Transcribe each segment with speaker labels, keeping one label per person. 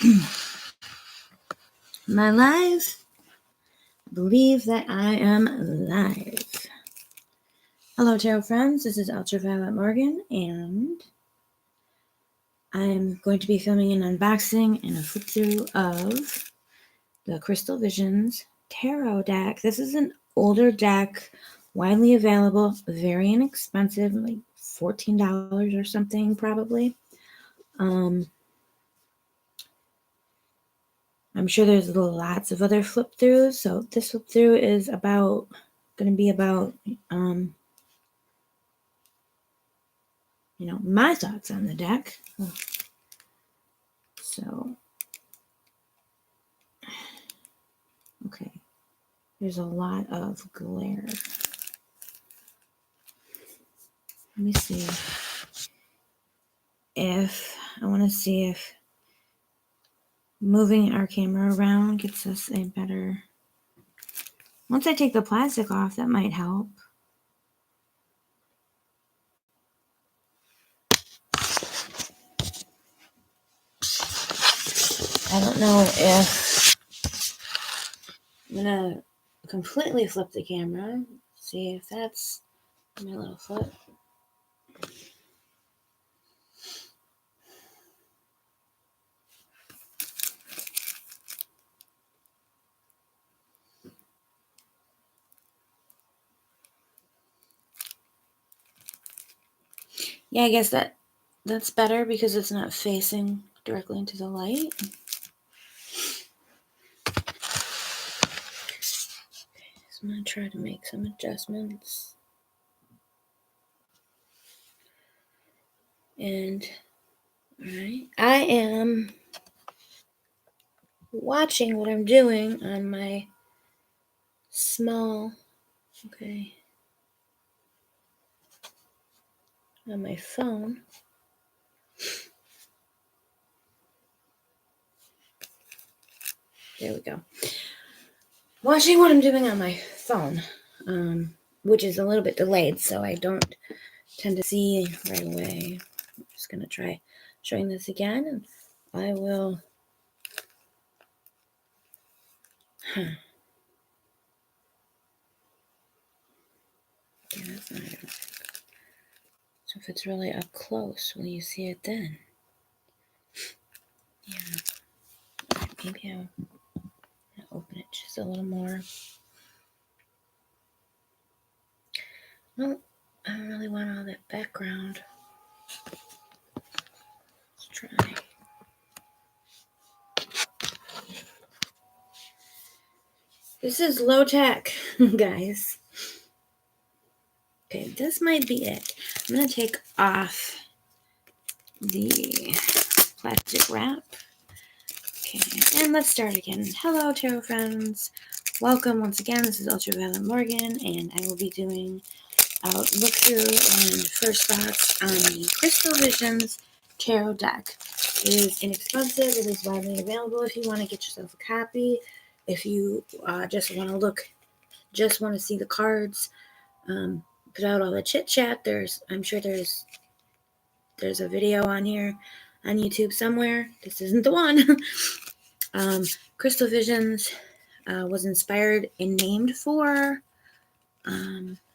Speaker 1: Am I live? I believe that I am live. Hello, tarot friends. This is Ultraviolet Morgan, and I'm going to be filming an unboxing and a flip through of the Crystal Visions Tarot deck. This is an older deck, widely available, very inexpensive, like $14 or something, probably. I'm sure there's lots of other flip throughs, so this flip through is going to be about, my thoughts on the deck. So, okay, there's a lot of glare. Let me see I want to see if moving our camera around gets us a better. Once I take the plastic off, that might help. I don't know if I'm gonna completely flip the camera. See if that's my little foot. Yeah, I guess that's better because it's not facing directly into the light. So I'm going to try to make some adjustments. And, alright, I am watching what I'm doing on my small, on my phone. There we go. Watching what I'm doing on my phone, which is a little bit delayed, so I don't tend to see right away. I'm just going to try showing this again, and I will. Yeah, that's not it. So if it's really up close, will you see it then? Yeah. Maybe I'll open it just a little more. No, I don't really want all that background. Let's try. This is low tech, guys. Okay, this might be it. I'm going to take off the plastic wrap. Okay, and let's start again. Hello, tarot friends. Welcome once again. This is Ultraviolet Morgan, and I will be doing a look through and first thoughts on the Crystal Visions Tarot deck. It is inexpensive. It is widely available if you want to get yourself a copy. If you just want to see the cards, put out all the chit chat. I'm sure there's a video on here on YouTube somewhere. This isn't the one. Crystal Visions was inspired and named for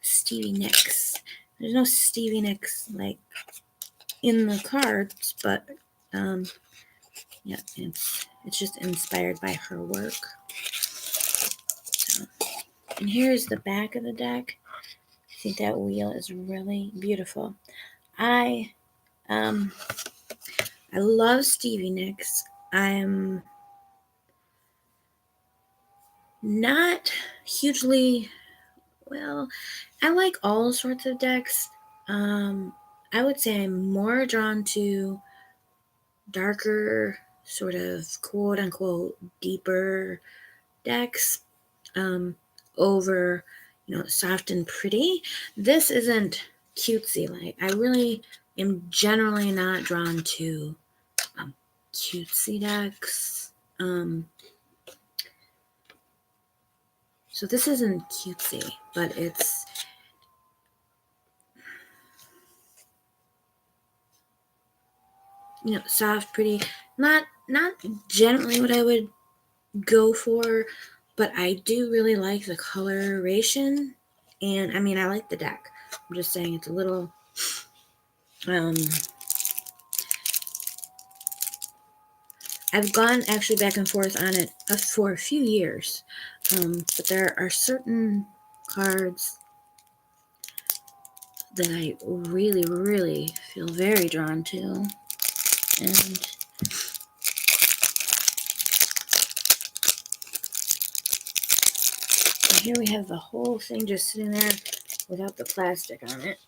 Speaker 1: Stevie Nicks. There's no Stevie Nicks like in the cards, but yeah, it's just inspired by her work. So, and here's the back of the deck. I think that wheel is really beautiful. I love Stevie Nicks. I'm not hugely, well, I like all sorts of decks. I would say I'm more drawn to darker, sort of quote unquote deeper decks over, soft and pretty. This isn't cutesy. Like, I really am generally not drawn to cutesy decks. So this isn't cutesy, but it's soft, pretty, not not generally what I would go for, but I do really like the coloration. And I mean, I like the deck. I'm just saying it's a little I've gone actually back and forth on it for a few years, but there are certain cards that I really, really feel very drawn to. And here we have the whole thing just sitting there without the plastic on it.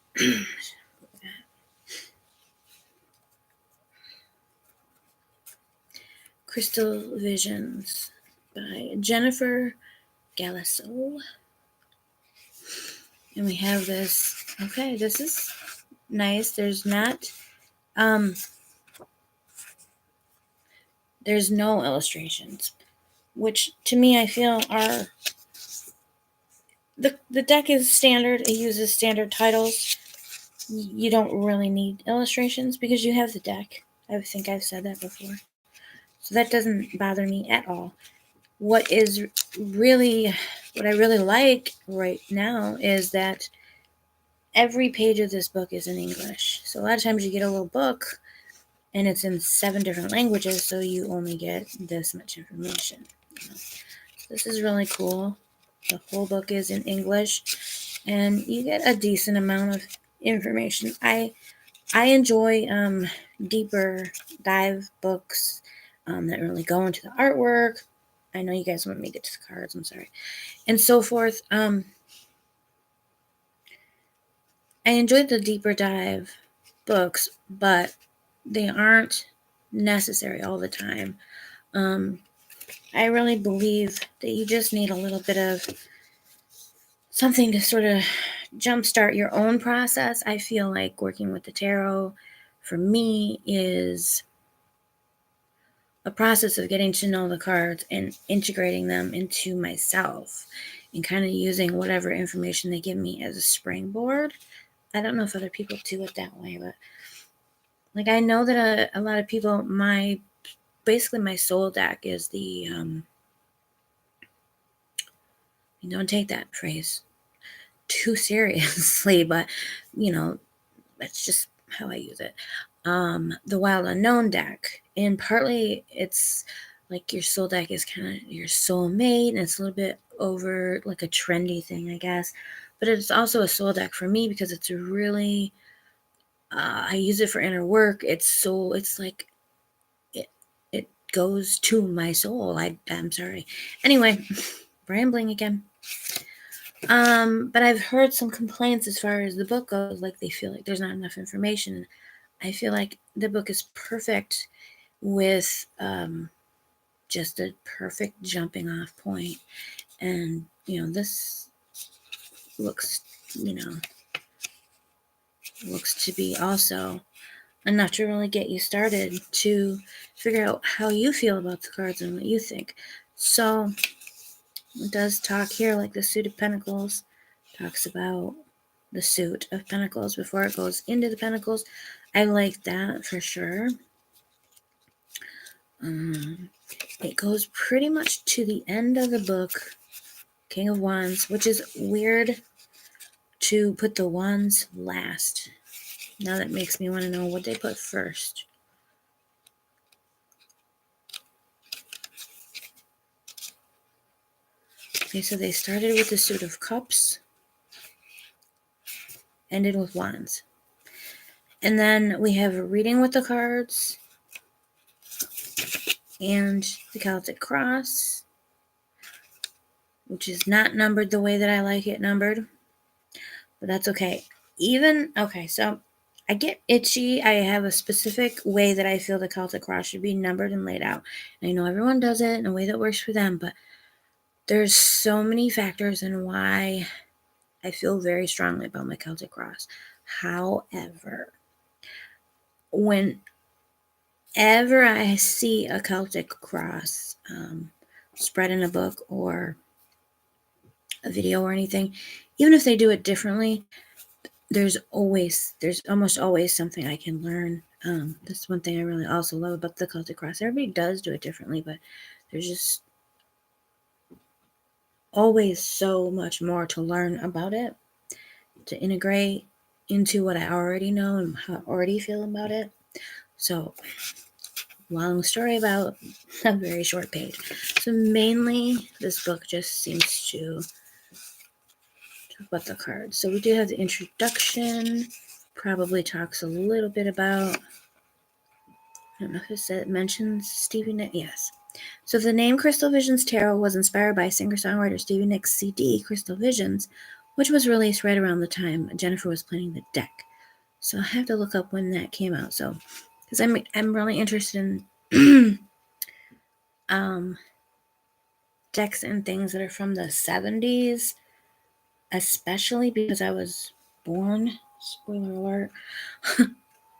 Speaker 1: Crystal Visions by Jennifer Galasso. And we have this. Okay, this is nice. There's no illustrations, which to me I feel are the deck is standard. It uses standard titles. You don't really need illustrations because you have the deck. I think I've said that before. So that doesn't bother me at all. What I really like right now is that every page of this book is in English. So a lot of times you get a little book and it's in 7 different languages, so you only get this much information. So this is really cool. The whole book is in English, and you get a decent amount of information. I enjoy deeper dive books that really go into the artwork. I know you guys want me to get to the cards, I'm sorry. And so forth. I enjoy the deeper dive books, but they aren't necessary all the time. I really believe that you just need a little bit of something to sort of jumpstart your own process. I feel like working with the tarot for me is a process of getting to know the cards and integrating them into myself and kind of using whatever information they give me as a springboard. I don't know if other people do it that way, but like I know that a lot of people, basically my soul deck is the don't take that phrase too seriously, but that's just how I use it. The Wild Unknown deck, and partly it's like your soul deck is kind of your soulmate, and it's a little bit over like a trendy thing, I guess. But it's also a soul deck for me because it's really I use it for inner work. It's like it goes to my soul. I'm sorry. Anyway, rambling again. But I've heard some complaints as far as the book goes, like they feel like there's not enough information. I feel like the book is perfect with just a perfect jumping off point. And, this looks, looks to be also enough to really get you started to figure out how you feel about the cards and what you think. So it does talk here, like the Suit of Pentacles talks about the Suit of Pentacles before it goes into the Pentacles. I like that for sure. It goes pretty much to the end of the book, King of Wands, which is weird to put the Wands last. Now that makes me want to know what they put first. Okay, so they started with the Suit of Cups, ended with Wands. And then we have a reading with the cards and the Celtic Cross, which is not numbered the way that I like it numbered, but that's okay. So I get itchy. I have a specific way that I feel the Celtic Cross should be numbered and laid out. And I know everyone does it in a way that works for them, but there's so many factors in why I feel very strongly about my Celtic Cross. However, whenever I see a Celtic Cross spread in a book or a video or anything, even if they do it differently, there's almost always something I can learn That's one thing I really also love about the Celtic Cross. Everybody does do it differently, but there's just always so much more to learn about it, to integrate into what I already know and how I already feel about it. So, long story about a very short page. So mainly, this book just seems to talk about the cards. So we do have the introduction. Probably talks a little bit about, I don't know if it mentions Stevie Nicks. Yes. So the name Crystal Visions Tarot was inspired by singer-songwriter Stevie Nicks' CD, Crystal Visions, which was released right around the time Jennifer was planning the deck. So I have to look up when that came out. So, because I'm really interested in decks and things that are from the 70s, especially because I was born, spoiler alert,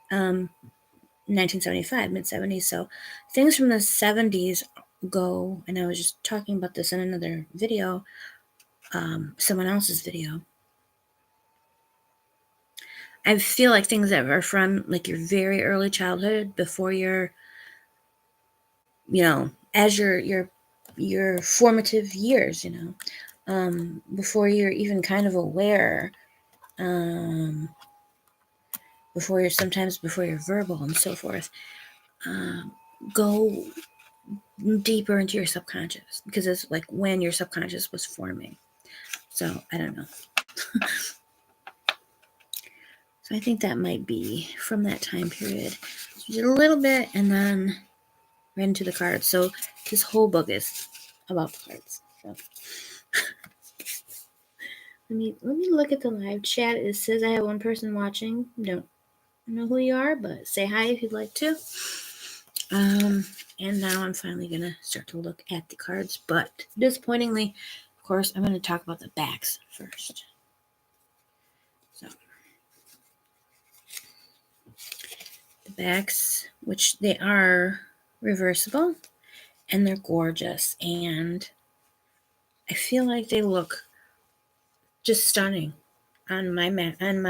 Speaker 1: 1975, mid-70s. So things from the 70s go, and I was just talking about this in another video, someone else's video. I feel like things that are from like your very early childhood, before your, as your formative years, before you're even kind of aware, before you're verbal and so forth, go deeper into your subconscious, because it's like when your subconscious was forming. So I don't know. So I think that might be from that time period. So we did a little bit and then right into the cards. So this whole book is about the cards. So let me look at the live chat. It says I have one person watching. Don't know who you are, but say hi if you'd like to. And now I'm finally gonna start to look at the cards, but disappointingly, of course, I'm gonna talk about the backs first. So the backs, which they are reversible, and they're gorgeous, and I feel like they look just stunning on my on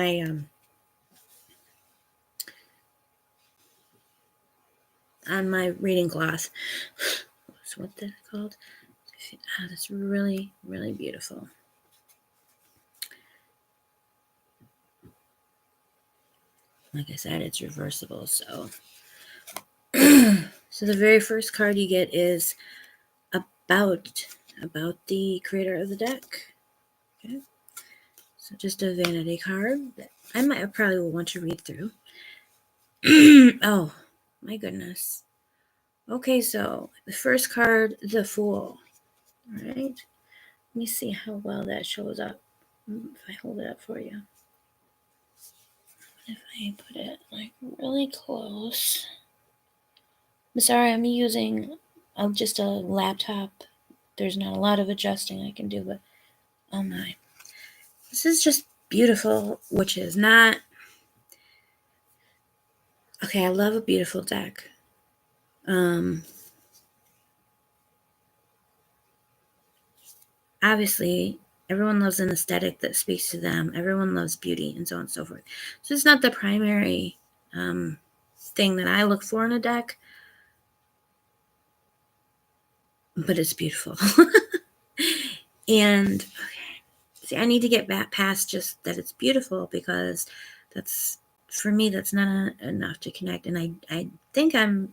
Speaker 1: my reading cloth. What's that called? That's really, really beautiful. Like I said, it's reversible, so so the very first card you get is about the creator of the deck. Okay, so just a vanity card that I probably will want to read through. Oh my goodness. Okay, so the first card, the Fool. All right, let me see how well that shows up if I hold it up for you. If I put it like really close. I'm sorry, I'm using just a laptop. There's not a lot of adjusting I can do, but oh my. This is just beautiful, which is not... Okay, I love a beautiful deck. Obviously, everyone loves an aesthetic that speaks to them. Everyone loves beauty and so on and so forth. So it's not the primary thing that I look for in a deck, but it's beautiful. And okay, see, I need to get back past just that it's beautiful, because that's, for me, that's not enough to connect. And I think I'm,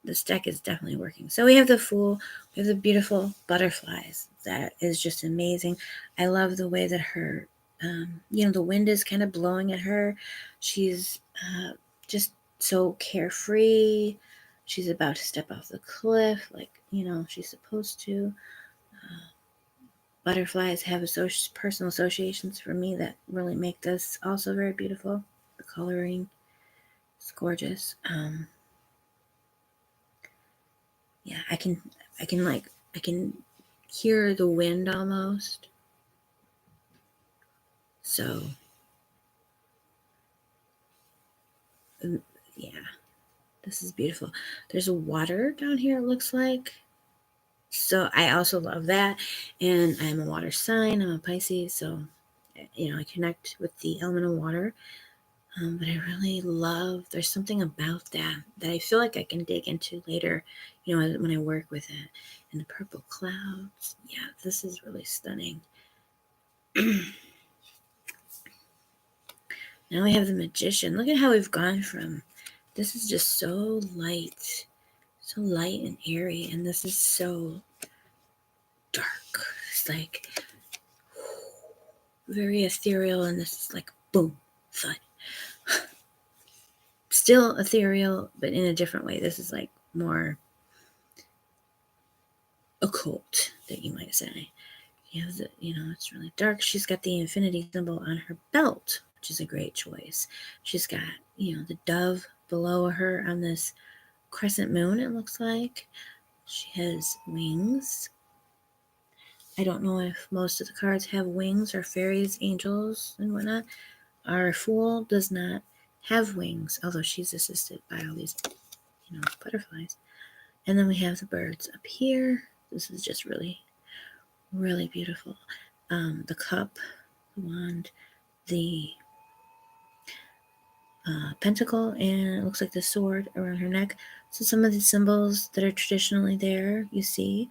Speaker 1: this deck is definitely working. So we have the Fool, we have the beautiful butterflies. That is just amazing. I love the way that her, the wind is kind of blowing at her. She's just so carefree. She's about to step off the cliff, like, she's supposed to. Butterflies have personal associations for me that really make this also very beautiful. The coloring is gorgeous. Yeah, I can hear the wind almost. So, yeah, this is beautiful. There's water down here, it looks like. So I also love that. And I'm a water sign. I'm a Pisces, so I connect with the element of water. But I really love, there's something about that I feel like I can dig into later, when I work with it. And the purple clouds. Yeah, this is really stunning. Now we have the Magician. Look at how we've gone from, this is just so light and airy, and this is so dark. It's like very ethereal, and this is like boom, thud. Still ethereal, but in a different way. This is like more occult, that you might say. You have it's really dark. She's got the infinity symbol on her belt, which is a great choice. She's got, the dove below her on this crescent moon, it looks like. She has wings. I don't know if most of the cards have wings, or fairies, angels, and whatnot. Our Fool does not have wings, although she's assisted by all these, butterflies. And then we have the birds up here. This is just really, really beautiful. The cup, the wand, the pentacle, and it looks like the sword around her neck. So some of the symbols that are traditionally there, you see.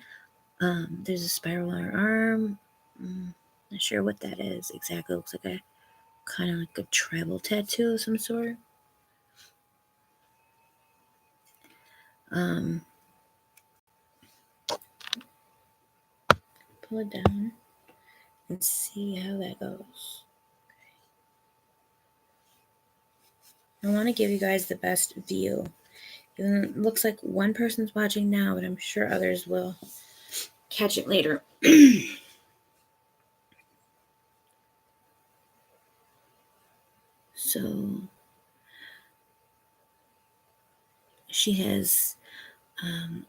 Speaker 1: There's a spiral on her arm. Not sure what that is exactly. It looks like a kind of like a tribal tattoo of some sort. Pull it down and see how that goes. I want to give you guys the best view. It looks like one person's watching now, but I'm sure others will catch it later. So she has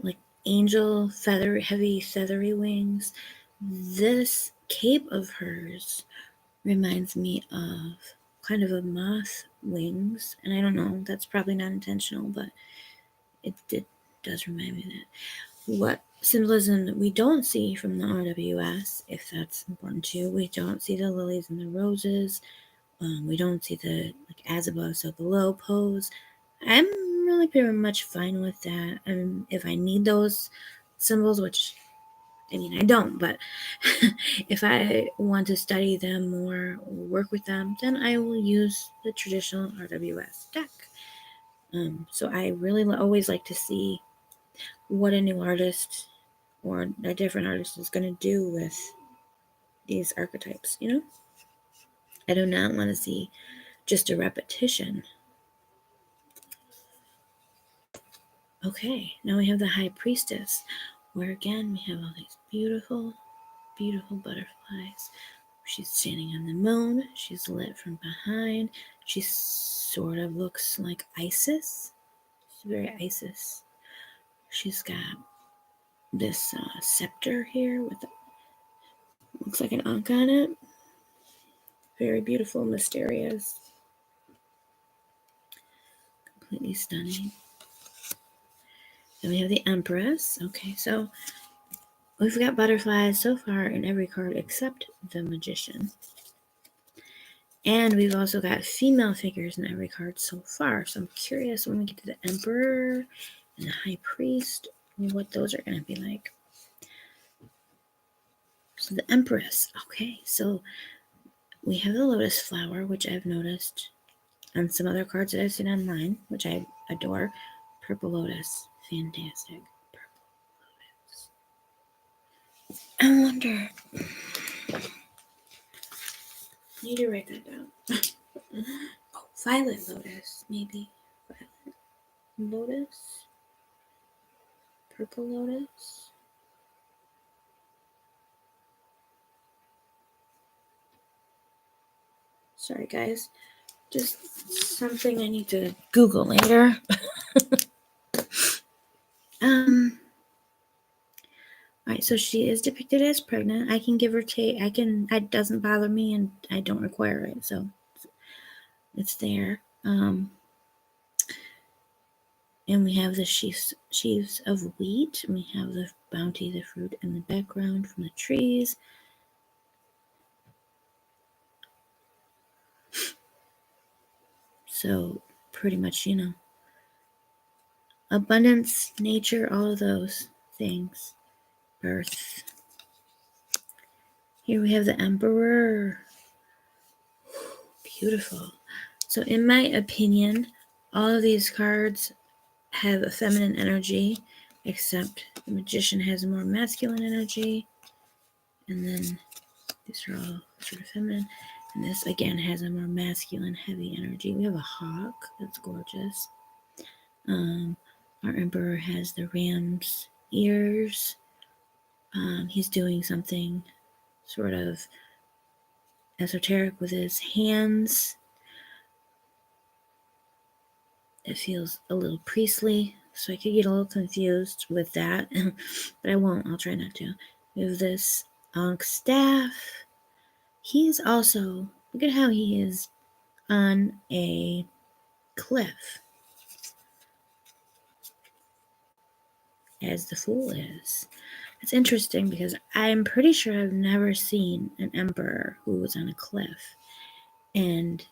Speaker 1: like angel heavy feathery wings. This cape of hers reminds me of kind of a moth wings, and I don't know, that's probably not intentional, but it does remind me of that. What symbolism that we don't see from the RWS, if that's important to you, we don't see the lilies and the roses. We don't see the as above, so below pose. I'm really pretty much fine with that. If I need those symbols, which I don't, but if I want to study them more or work with them, then I will use the traditional RWS deck. So I really always like to see what a new artist or a different artist is going to do with these archetypes, I do not want to see just a repetition. Okay, now we have the High Priestess, where again we have all these beautiful, beautiful butterflies. She's standing on the moon. She's lit from behind. She sort of looks like Isis. She's very Isis. She's got this scepter here with looks like an ankh on it. Very beautiful, mysterious. Completely stunning. Then we have the Empress. Okay, so we've got butterflies so far in every card except the Magician. And we've also got female figures in every card so far. So I'm curious when we get to the Emperor and the High Priest, what those are going to be like. So the Empress. Okay, so we have the Lotus flower, which I've noticed on some other cards that I've seen online, which I adore. Purple Lotus. Fantastic. Purple Lotus. I wonder. I need to write that down. Oh, Violet Lotus, maybe. Violet Lotus. Purple Lotus. Sorry, guys. Just something I need to Google later. Alright, so she is depicted as pregnant. I can give her take. It doesn't bother me, and I don't require it, so it's there. And we have the sheaves of wheat. And we have the bounty, the fruit in the background from the trees. So pretty much, abundance, nature, all of those things. Birth. Here we have the Emperor. Beautiful. So in my opinion, all of these cards have a feminine energy, except the Magician has a more masculine energy. And then these are all sort of feminine. And this, again, has a more masculine, heavy energy. We have a hawk. That's gorgeous. Our Emperor has the ram's ears. He's doing something sort of esoteric with his hands. It feels a little priestly, so I could get a little confused with that, but I won't. I'll try not to. We have this Ankh staff. He's also, look at how he is on a cliff, as the Fool is. It's interesting because I'm pretty sure I've never seen an emperor who was on a cliff. And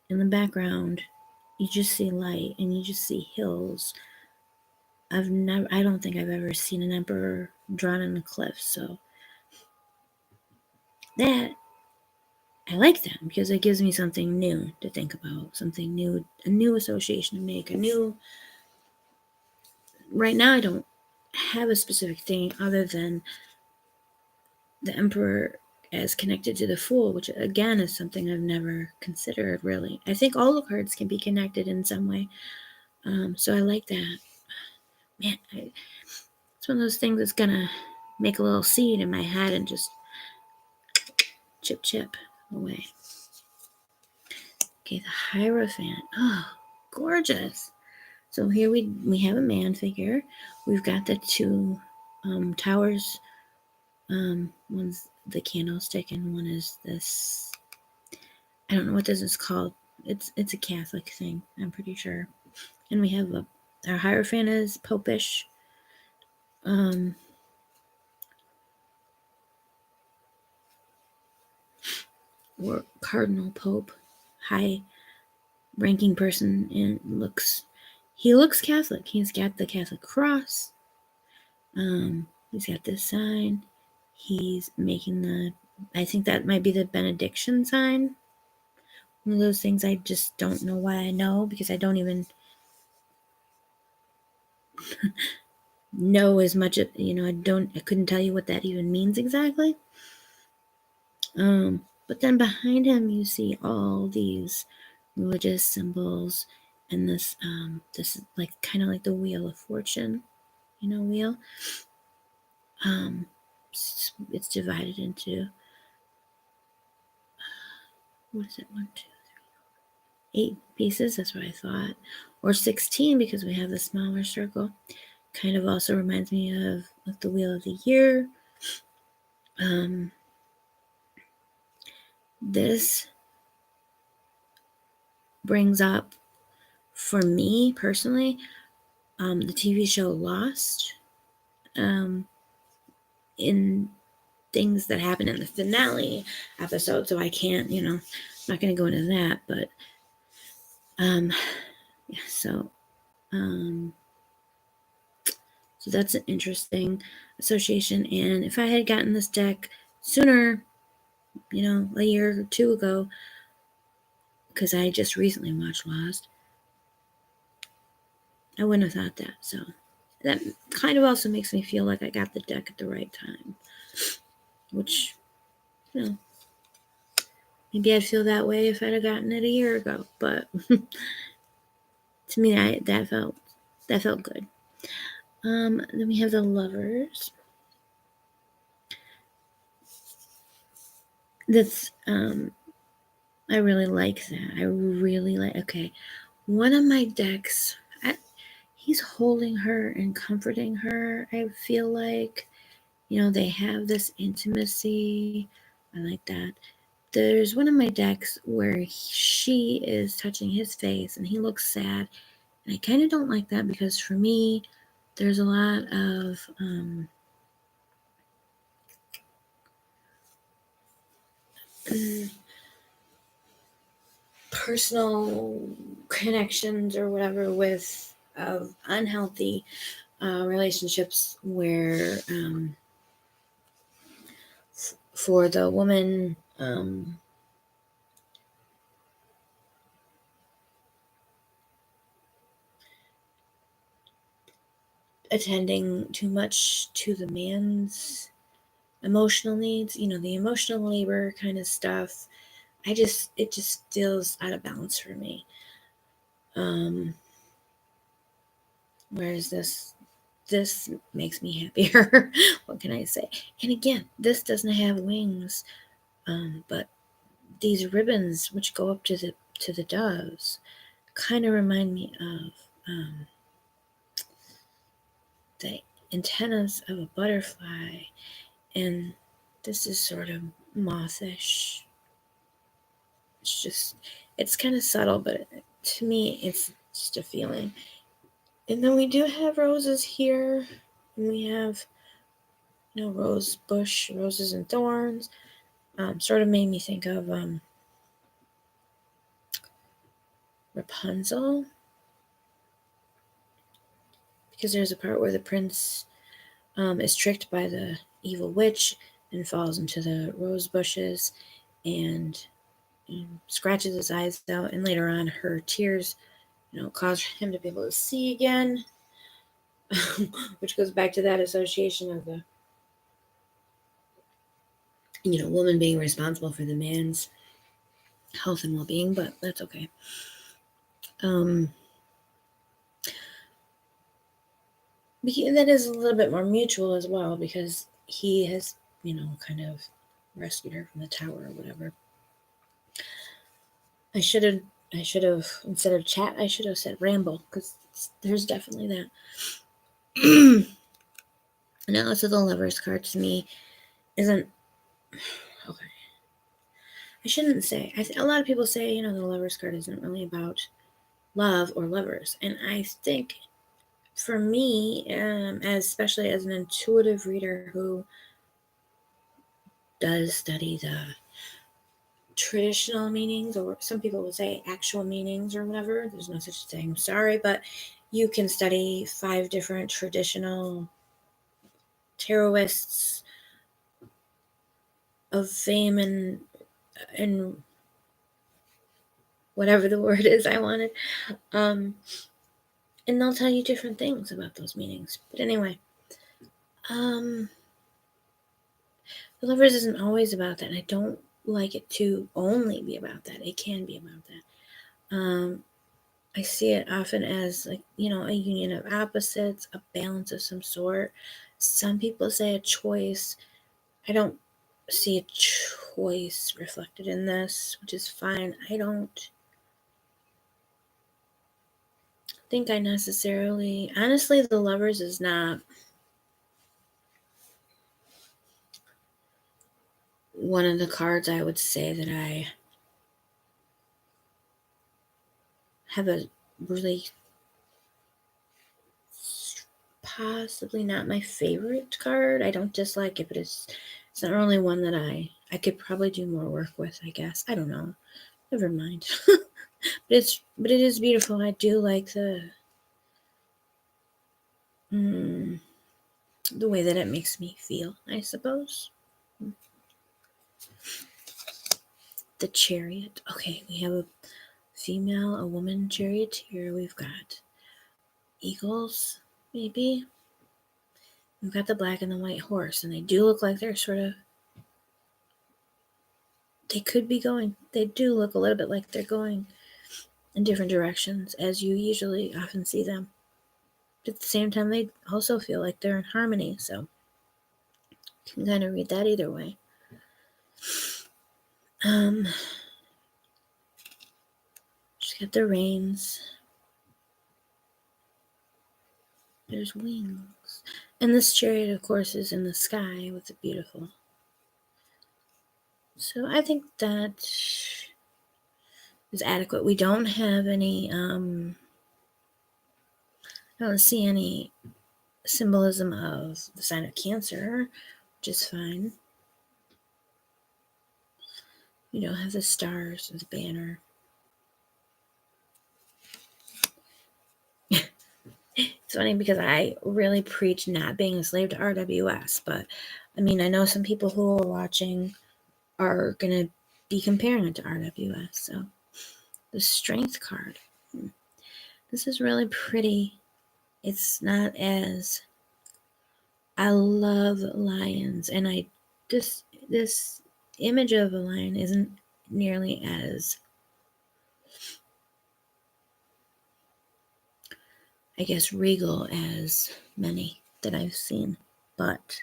Speaker 1: in the background, you just see light and you just see hills. I don't think I've ever seen an emperor drawn on a cliff. So that, I like that because it gives me something new to think about, something new, a new association to make, right now I don't have a specific thing other than the Emperor as connected to the Fool, which again is something I've never considered really. I think all the cards can be connected in some way. So I like that. Man, it's one of those things that's gonna make a little seed in my head and just chip away. Okay, the Hierophant. Oh, gorgeous. So here we have a man figure. We've got the two towers. One's the candlestick and one is this. I don't know what this is called. It's a Catholic thing, I'm pretty sure. And we have our Hierophant is Popish. Or Cardinal Pope, high-ranking person, and he looks Catholic. He's got the Catholic cross. He's got this sign. He's making I think that might be the benediction sign. One of those things I just don't know why I know, because I don't even know as much. I couldn't tell you what that even means exactly. But then behind him, you see all these religious symbols, and this is like kind of like the Wheel of Fortune, wheel. It's divided into what is it? 1, 2, 3, 8 pieces. That's what I thought, or 16 because we have the smaller circle. Kind of also reminds me of the Wheel of the Year. This brings up, for me personally, the TV show Lost. In things that happen in the finale episode, so I can't, I'm not going to go into that, but yeah, so that's an interesting association. And if I had gotten this deck sooner, a year or two ago, because I just recently watched Lost, I wouldn't have thought that. So that kind of also makes me feel like I got the deck at the right time, which, maybe I'd feel that way if I'd have gotten it a year ago, but to me, that felt good. Then we have the Lovers. That's I really like that. I really like. Okay, one of my decks, he's holding her and comforting her. I feel like, they have this intimacy. I like that. There's one of my decks where she is touching his face and he looks sad. And I kind of don't like that because for me, there's a lot of personal connections or whatever with of unhealthy relationships where for the woman attending too much to the man's emotional needs, the emotional labor kind of stuff. It just feels out of balance for me. Whereas this makes me happier. What can I say? And again, this doesn't have wings, but these ribbons which go up to the doves kind of remind me of the antennas of a butterfly, and this is sort of mothish. It's kind of subtle, but to me, it's just a feeling. And then we do have roses here, and we have, rose bush, roses and thorns. Sort of made me think of Rapunzel, because there's a part where the prince is tricked by the evil witch and falls into the rose bushes and scratches his eyes out, and later on her tears cause him to be able to see again. Which goes back to that association of the woman being responsible for the man's health and well-being, but that's okay. That is a little bit more mutual as well, because he has kind of rescued her from the tower or whatever. I should have instead of chat, I should have said ramble, because there's definitely that. Now, so the Lover's card to me isn't okay. I shouldn't say. A lot of people say, the Lover's card isn't really about love or lovers, and I think for me, especially as an intuitive reader who does study the traditional meanings, or some people will say actual meanings or whatever. There's no such thing. I'm sorry, but you can study 5 different traditional tarotists of fame and whatever the word is I wanted, and they'll tell you different things about those meanings. But anyway, the Lovers isn't always about that, and I don't like it to only be about that. It can be about that. I see it often as a union of opposites, a balance of some sort. Some people say a choice. I don't see a choice reflected in this, which is fine. I don't think I necessarily, honestly, the Lovers is not one of the cards I would say that I have a really, possibly not my favorite card. I don't dislike it, but it's not really one that I could probably do more work with, I guess. I don't know. Never mind. But it is beautiful. I do like the way that it makes me feel, I suppose. The Chariot. Okay, we have a woman charioteer. We've got eagles, maybe. We've got the black and the white horse, and they do look like they're sort of, they do look a little bit like they're going in different directions, as you usually often see them. But at the same time, they also feel like they're in harmony, so you can kind of read that either way. She's got the reins. There's wings. And this chariot, of course, is in the sky with the beautiful. So I think that is adequate. We don't have any, I don't see any symbolism of the sign of Cancer, which is fine. We don't have the stars or the banner. It's funny because I really preach not being a slave to RWS, but I mean, I know some people who are watching are going to be comparing it to RWS. So the Strength card. This is really pretty. It's not as... I love lions, and this image of a lion isn't nearly as, I guess, regal as many that I've seen, but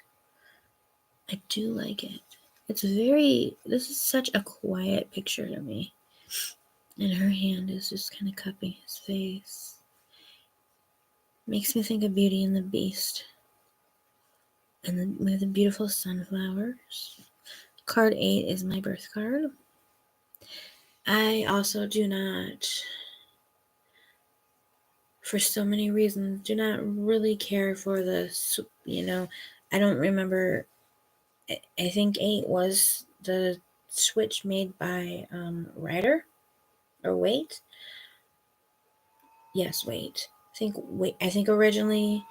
Speaker 1: I do like it. This is such a quiet picture to me. And her hand is just kind of cupping his face. Makes me think of Beauty and the Beast. And then we have the beautiful sunflowers. Card 8 is my birth card. I also do not, for so many reasons, do not really care for the, I don't remember. I think 8 was the switch made by Ryder or Wait. Yes, Wait. I think originally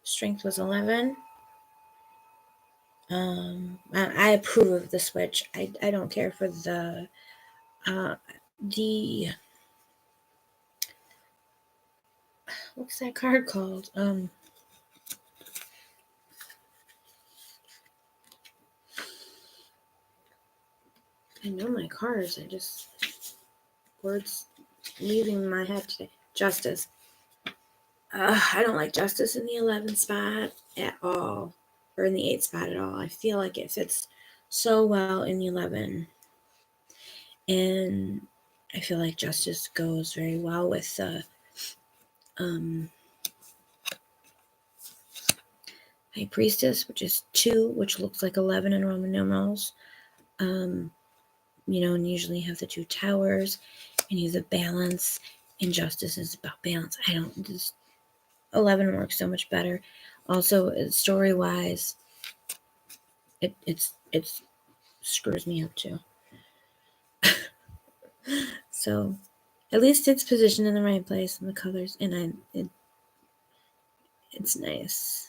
Speaker 1: Strength was 11. I approve of the switch. I don't care for the what's that card called? I know my cards. Words leaving my head today. Justice. I don't like Justice in the 11 spot at all, or in the 8 spot at all. I feel like it fits so well in the 11, and I feel like Justice goes very well with the High Priestess, which is 2, which looks like 11 in Roman numerals. And usually you have the 2 towers, and you have the balance, and Justice is about balance. 11 works so much better. Also, story-wise, it screws me up too. So, at least it's positioned in the right place in the colors, and it's nice.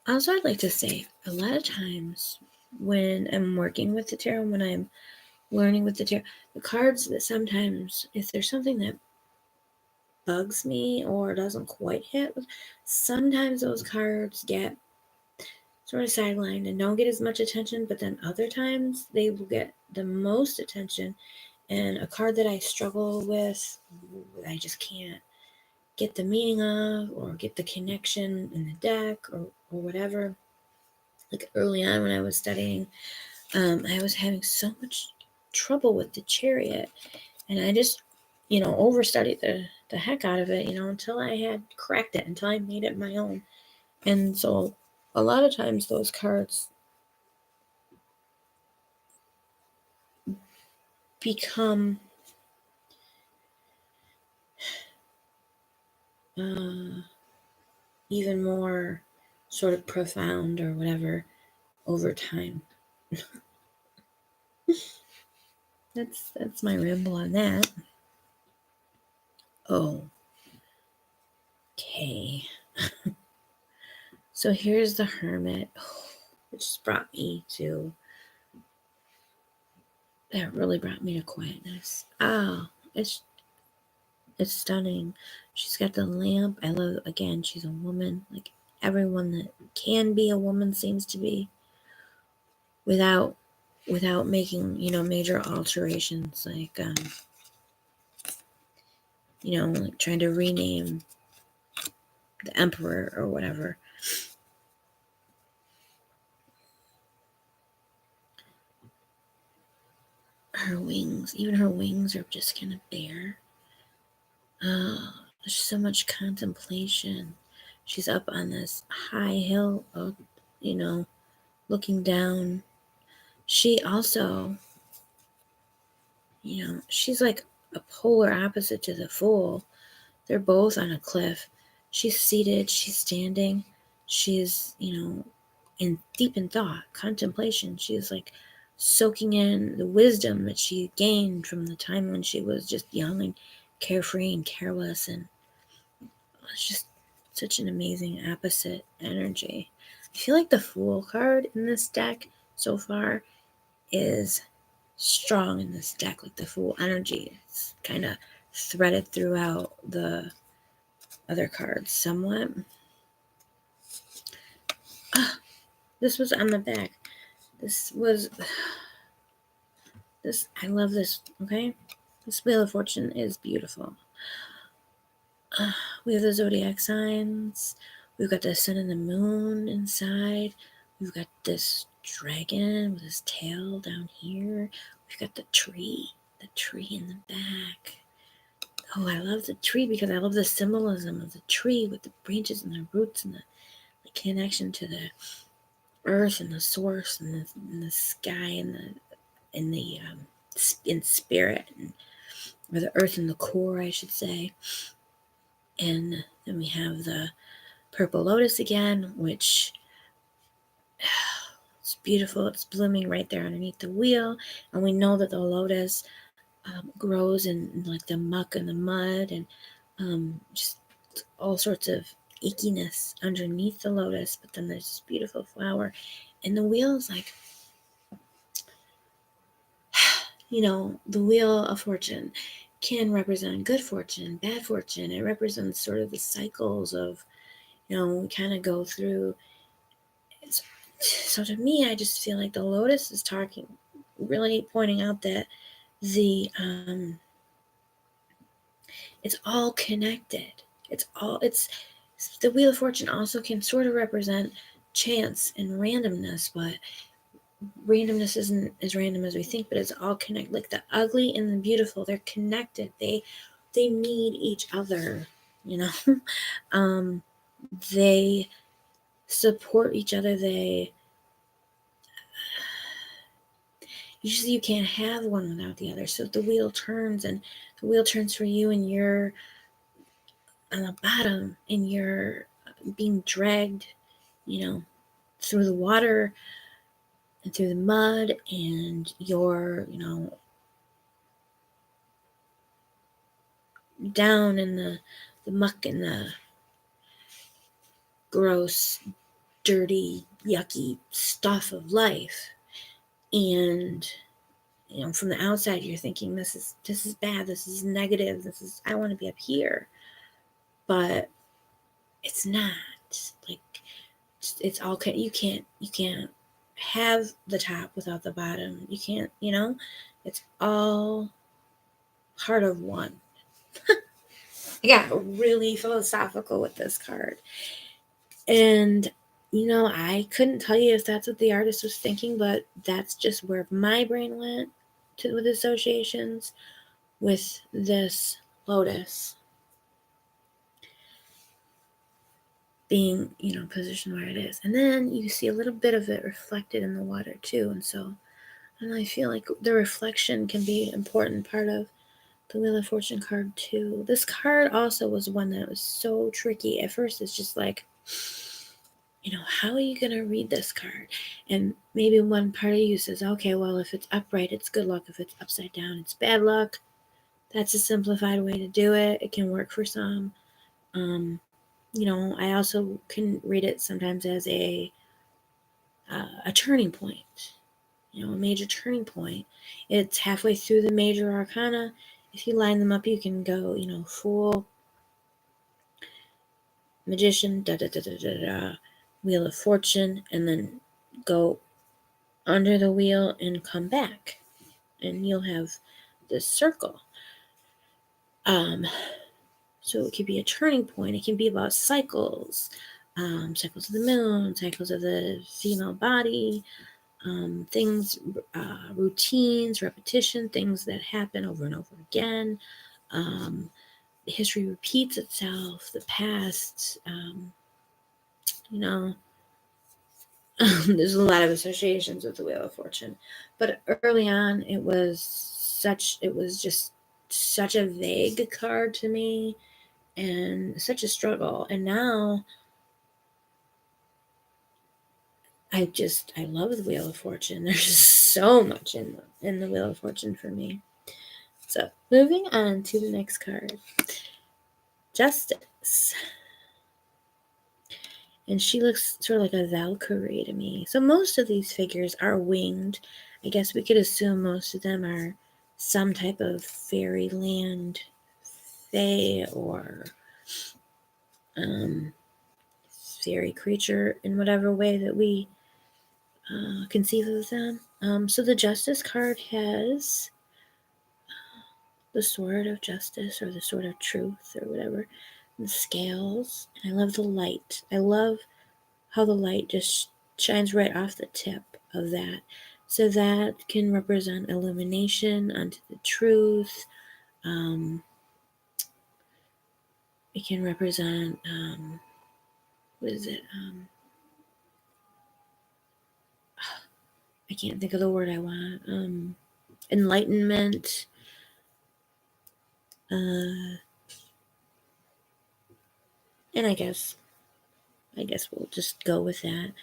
Speaker 1: Also, I'd like to say, a lot of times when I'm working with the tarot, when I'm learning with the tarot, the cards that sometimes, if there's something that bugs me or doesn't quite hit, sometimes those cards get sort of sidelined and don't get as much attention, but then other times they will get the most attention. And a card that I struggle with, I just can't get the meaning of or get the connection in the deck or whatever. Like early on when I was studying, I was having so much trouble with the Chariot, and I just, overstudied the heck out of it, until I had cracked it, until I made it my own. And so a lot of times those cards become even more sort of profound or whatever over time. That's my ramble on that. Oh, okay. So here's the Hermit, which brought me to... That really brought me to quietness. Oh, it's stunning. She's got the lamp. I love, again, she's a woman. Like everyone that can be a woman seems to be, without making, major alterations, like like trying to rename the emperor or whatever. Her wings are just kind of bare. Oh, there's so much contemplation. She's up on this high hill, looking down. She also, she's like a polar opposite to the Fool. They're both on a cliff. She's seated, she's standing, she's, deep in thought, contemplation. She's like soaking in the wisdom that she gained from the time when she was just young and carefree and careless, and it's just such an amazing opposite energy. I feel like the Fool card in this deck so far is strong in this deck. Like the Fool energy is kind of threaded throughout the other cards somewhat. This was on the back. I love this, okay? This Wheel of Fortune is beautiful. We have the Zodiac Signs. We've got the sun and the moon inside. We've got this dragon with his tail down here. We've got the tree in the back. Oh, I love the tree because I love the symbolism of the tree with the branches and the roots and the connection to the earth and the source and the sky and the in spirit, or the earth and the core, I should say. And then we have the purple lotus again, which it's beautiful. It's blooming right there underneath the wheel, and we know that the lotus grows in like the muck and the mud, and just all sorts of ickiness underneath the lotus. But then there's this beautiful flower, and the wheel is like, the Wheel of Fortune can represent good fortune, bad fortune. It represents sort of the cycles of, we kind of go through. So to me, I just feel like the lotus is really pointing out that it's all connected. It's the Wheel of Fortune also can sort of represent chance and randomness, but randomness isn't as random as we think, but it's all connected. Like the ugly and the beautiful, they're connected. They need each other, they support each other. You can't have one without the other. So the wheel turns, and the wheel turns for you, and you're on the bottom, and you're being dragged, through the water and through the mud, and you're, down in the muck and the gross, dirty, yucky stuff of life. And from the outside, you're thinking, this is bad, this is negative, I want to be up here. But it's not. Like, it's all, you can't have the top without the bottom. You can't, it's all part of one. I got really philosophical with this card. And, I couldn't tell you if that's what the artist was thinking, but that's just where my brain went with associations with this lotus being, positioned where it is. And then you see a little bit of it reflected in the water too. And I feel like the reflection can be an important part of the Wheel of Fortune card too. This card also was one that was so tricky. At first, it's just like, how are you going to read this card? And maybe one part of you says, okay, well, if it's upright, it's good luck. If it's upside down, it's bad luck. That's a simplified way to do it. It can work for some. I also can read it sometimes as a turning point, a major turning point. It's halfway through the major arcana. If you line them up, you can go, Fool, Magician, Wheel of Fortune, and then go under the wheel and come back, and you'll have this circle. So it could be a turning point. It can be about cycles, cycles of the moon, cycles of the female body, things, routines, repetition, things that happen over and over again. History repeats itself, the past, there's a lot of associations with the Wheel of Fortune. But early on, it was just such a vague card to me, and such a struggle. And now I love the Wheel of Fortune. There's so much in the Wheel of Fortune for me. So, moving on to the next card. Justice. And she looks sort of like a Valkyrie to me. So most of these figures are winged. I guess we could assume most of them are some type of fairyland fae or fairy creature in whatever way that we conceive of them. So the Justice card has the Sword of Justice or the Sword of Truth or whatever, the scales. And I love the light. I love how the light just shines right off the tip of that. So that can represent illumination unto the truth. It can represent, what is it? I can't think of the word I want. Enlightenment. And I guess we'll just go with that.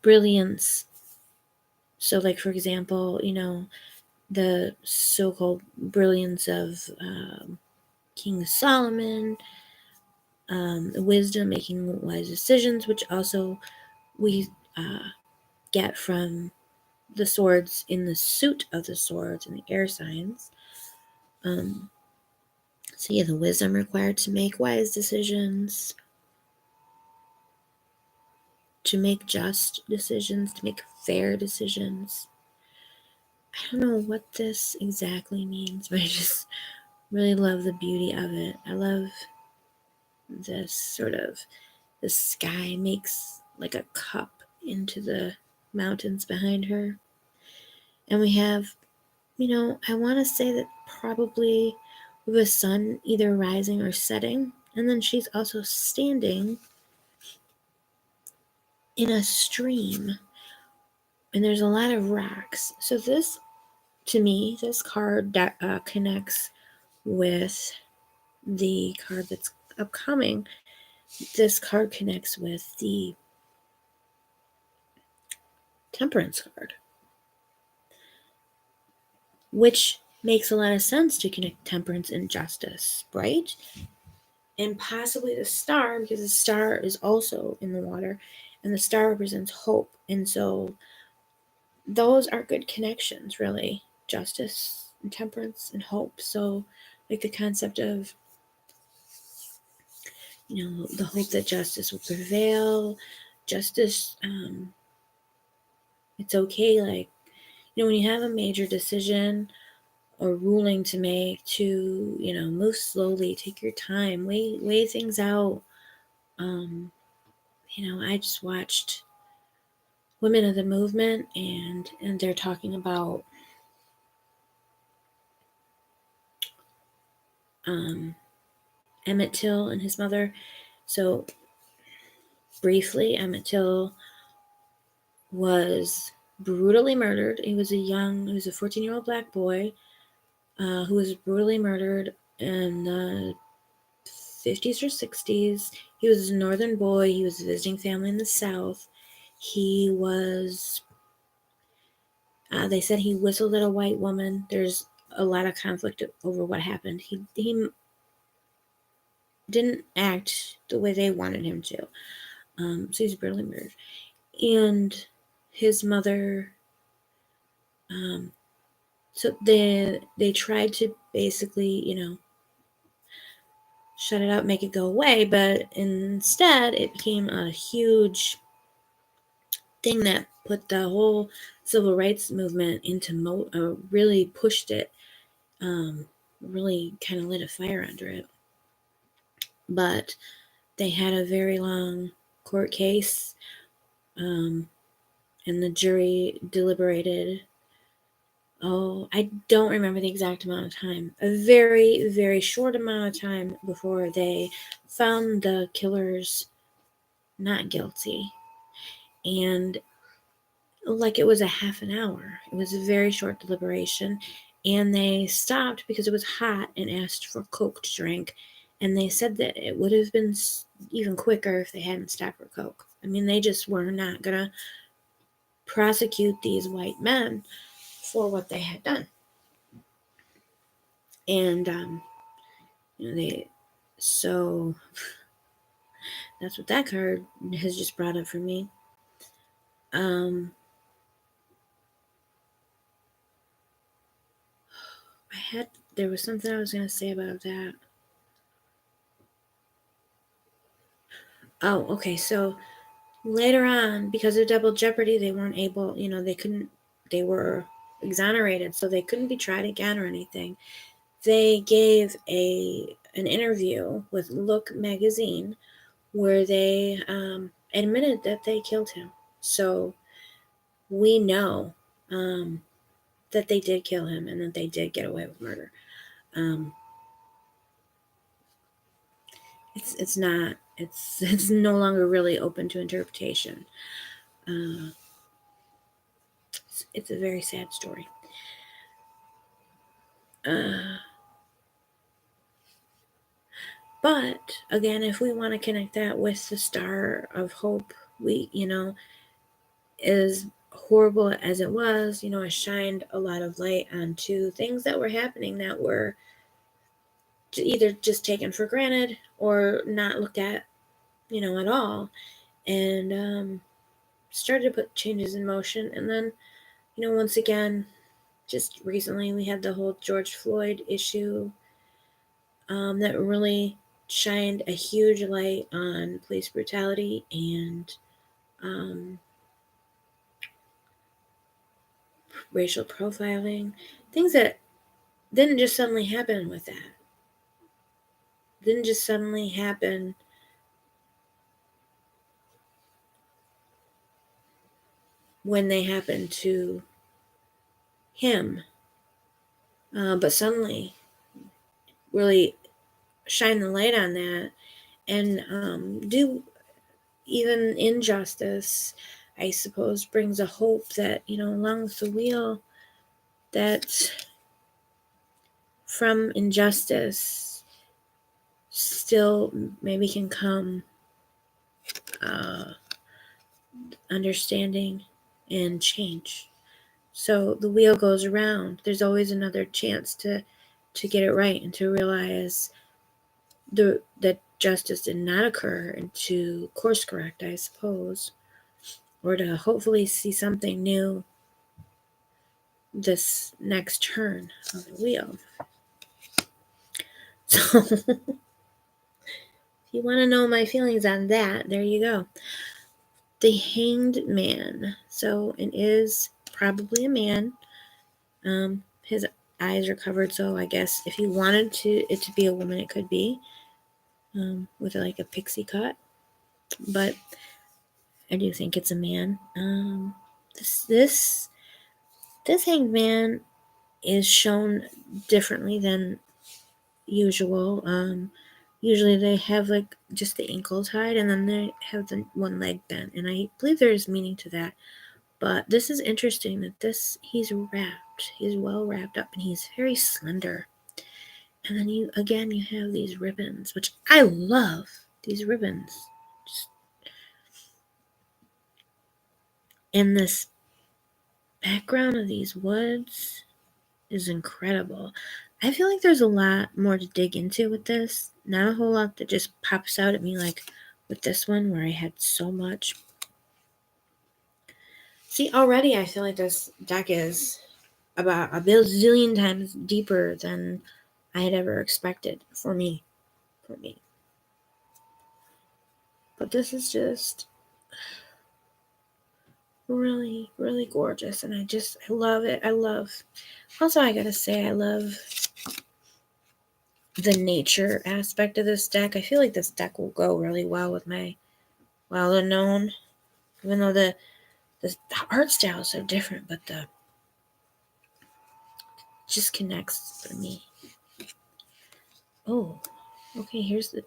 Speaker 1: Brilliance. So, like, for example, the so-called brilliance of King Solomon, wisdom, making wise decisions, which also we get from the swords in the suit of the swords and the air signs. So yeah, the wisdom required to make wise decisions, to make just decisions, to make fair decisions. I don't know what this exactly means, but I just really love the beauty of it. I love this sort of, the sky makes like a cup into the mountains behind her. And we have, I want to say that probably with a sun either rising or setting. And then she's also standing in a stream. And there's a lot of rocks. So this, to me, this card connects with the card that's upcoming. This card connects with the Temperance card, which makes a lot of sense to connect temperance and justice, right? And possibly the star, because the star is also in the water, and the star represents hope. And so those are good connections, really. Justice and temperance and hope. So, like the concept of, the hope that justice will prevail. Justice, it's okay, like, when you have a major decision or ruling to make, to move slowly, take your time, weigh things out. I just watched Women of the Movement, and they're talking about Emmett Till and his mother. So briefly, Emmett Till was brutally murdered. He was a 14-year-old black boy who was brutally murdered in the 50s or 60s. He was a northern boy. He was visiting family in the South. He was, they said he whistled at a white woman. There's a lot of conflict over what happened. He didn't act the way they wanted him to. So he's brutally murdered. And his mother, so they tried to basically, shut it up, make it go away, but instead it became a huge thing that put the whole civil rights movement into really pushed it, really kind of lit a fire under it. But they had a very long court case, and the jury deliberated. I don't remember the exact amount of time. A very, very short amount of time before they found the killers not guilty. And like it was a half an hour. It was a very short deliberation. And they stopped because it was hot and asked for Coke to drink. And they said that it would have been even quicker if they hadn't stopped for Coke. I mean, they just were not going to prosecute these white men for what they had done. And so that's what that card has just brought up for me. There was something I was going to say about that. Oh, okay. So later on, because of double jeopardy, they weren't able, they were exonerated, so they couldn't be tried again or anything. They gave an interview with Look magazine where they admitted that they killed him. So we know that they did kill him and that they did get away with murder. It's no longer really open to interpretation. It's a very sad story. But again, if we want to connect that with the Star of Hope, we, as horrible as it was, it shined a lot of light onto things that were happening that were either just taken for granted or not looked at, at all. And started to put changes in motion. And then, once again, just recently we had the whole George Floyd issue that really shined a huge light on police brutality and racial profiling, things that didn't just suddenly happen with that. Didn't just suddenly happen when they happened to him, but suddenly really shine the light on that and do even injustice, I suppose, brings a hope that, along with the wheel, that from injustice still maybe can come understanding and change. So the wheel goes around. There's always another chance to get it right and to realize that justice did not occur and to course correct, I suppose, or to hopefully see something new this next turn of the wheel. So if you want to know my feelings on that, there you go. The Hanged Man. So it is probably a man. His eyes are covered, so I guess if you wanted it to be a woman, it could be with like a pixie cut. But I do think it's a man. This Hanged Man is shown differently than usual. Usually they have like just the ankle tied and then they have the one leg bent, and I believe there is meaning to that. But this is interesting that he's wrapped. He's well wrapped up and he's very slender. And then you have these ribbons, which I love. These ribbons. And this background of these woods is incredible. I feel like there's a lot more to dig into with this. Not a whole lot that just pops out at me like with this one where I had so much. See, already I feel like this deck is about a bazillion times deeper than I had ever expected for me. But this is just really, really gorgeous, and I love it. Also, I gotta say, I love the nature aspect of this deck. I feel like this deck will go really well with my Wild Unknown, even though the art style is so different, but the just connects for me. Oh, okay, here's the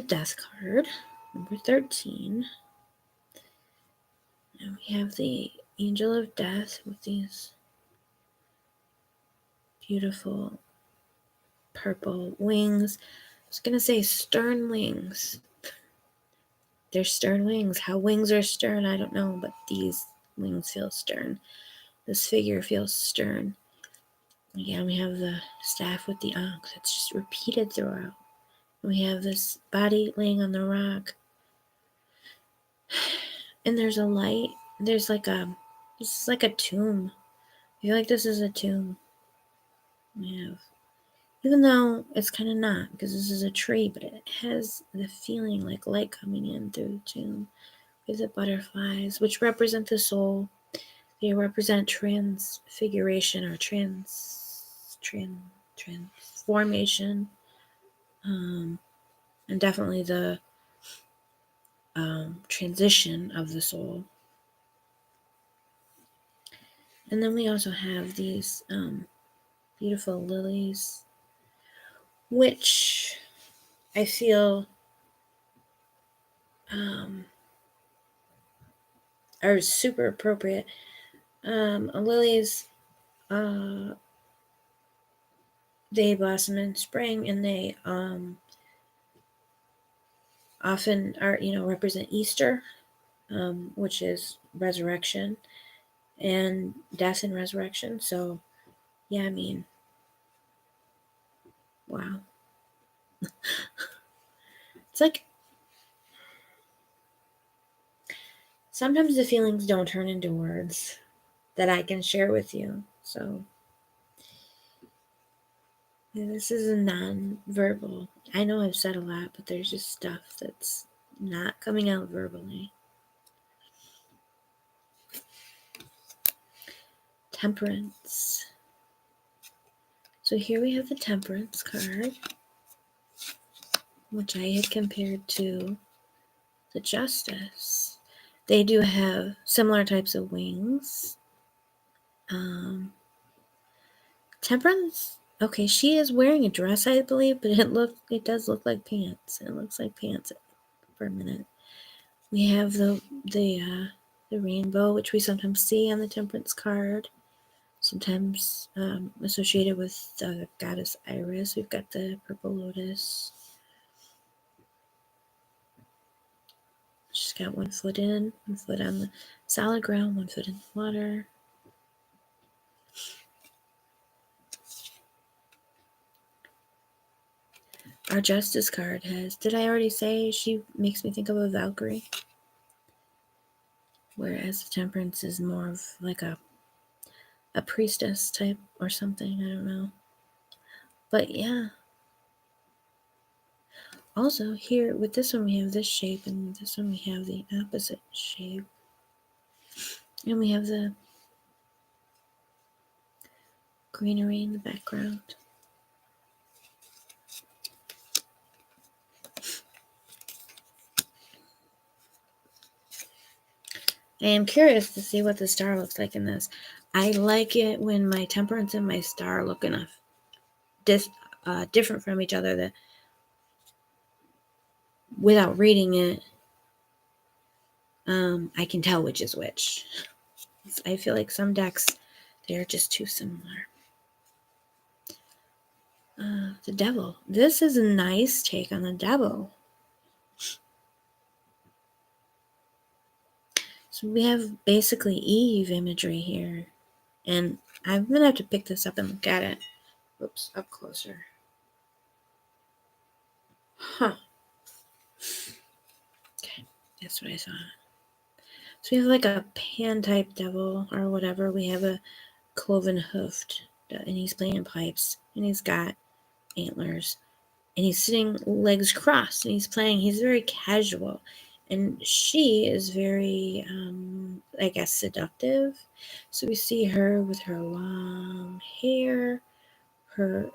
Speaker 1: death card, number 13. And we have the Angel of Death with these beautiful purple wings. I was gonna say stern wings. They're stern wings. How wings are stern, I don't know, but these wings feel stern. This figure feels stern. Again, we have the staff with the ankh that's just repeated throughout. We have this body laying on the rock. And there's a light. This is like a tomb. I feel like this is a tomb. We have, even though it's kind of not, because this is a tree, but it has the feeling like light coming in through the tomb. We have the butterflies, which represent the soul. They represent transfiguration or transformation, and definitely the transition of the soul. And then we also have these beautiful lilies, which I feel are super appropriate. Lilies, they blossom in spring, and they often are, represent Easter, which is resurrection and death and resurrection. So, yeah, I mean, wow. It's like sometimes the feelings don't turn into words that I can share with you. So, this is a non-verbal. I know I've said a lot, but there's just stuff that's not coming out verbally. Temperance. So here we have the Temperance card, which I had compared to the Justice. They do have similar types of wings. Temperance, okay, she is wearing a dress, I believe, but it does look like pants. It looks like pants for a minute. We have the rainbow, which we sometimes see on the Temperance card, sometimes associated with the goddess Iris. We've got the purple lotus. She's got 1 foot in, 1 foot on the solid ground, 1 foot in the water. Our Justice card has, did I already say she makes me think of a Valkyrie? Whereas the Temperance is more of like a priestess type or something, I don't know. But yeah. Also, here with this one we have this shape, and this one we have the opposite shape. And we have the greenery in the background. I am curious to see what the star looks like in this. I like it when my Temperance and my star look enough different from each other that without reading it, I can tell which is which. I feel like some decks, they're just too similar. The Devil. This is a nice take on the Devil. So we have basically Eve imagery here. And I'm going to have to pick this up and look at it. Oops, up closer. Huh. Okay, that's what I thought. So we have like a pan-type devil or whatever. We have a cloven-hoofed, and he's playing pipes, and he's got antlers, and he's sitting legs crossed, and he's very casual. And she is very, I guess, seductive. So we see her with her long hair, her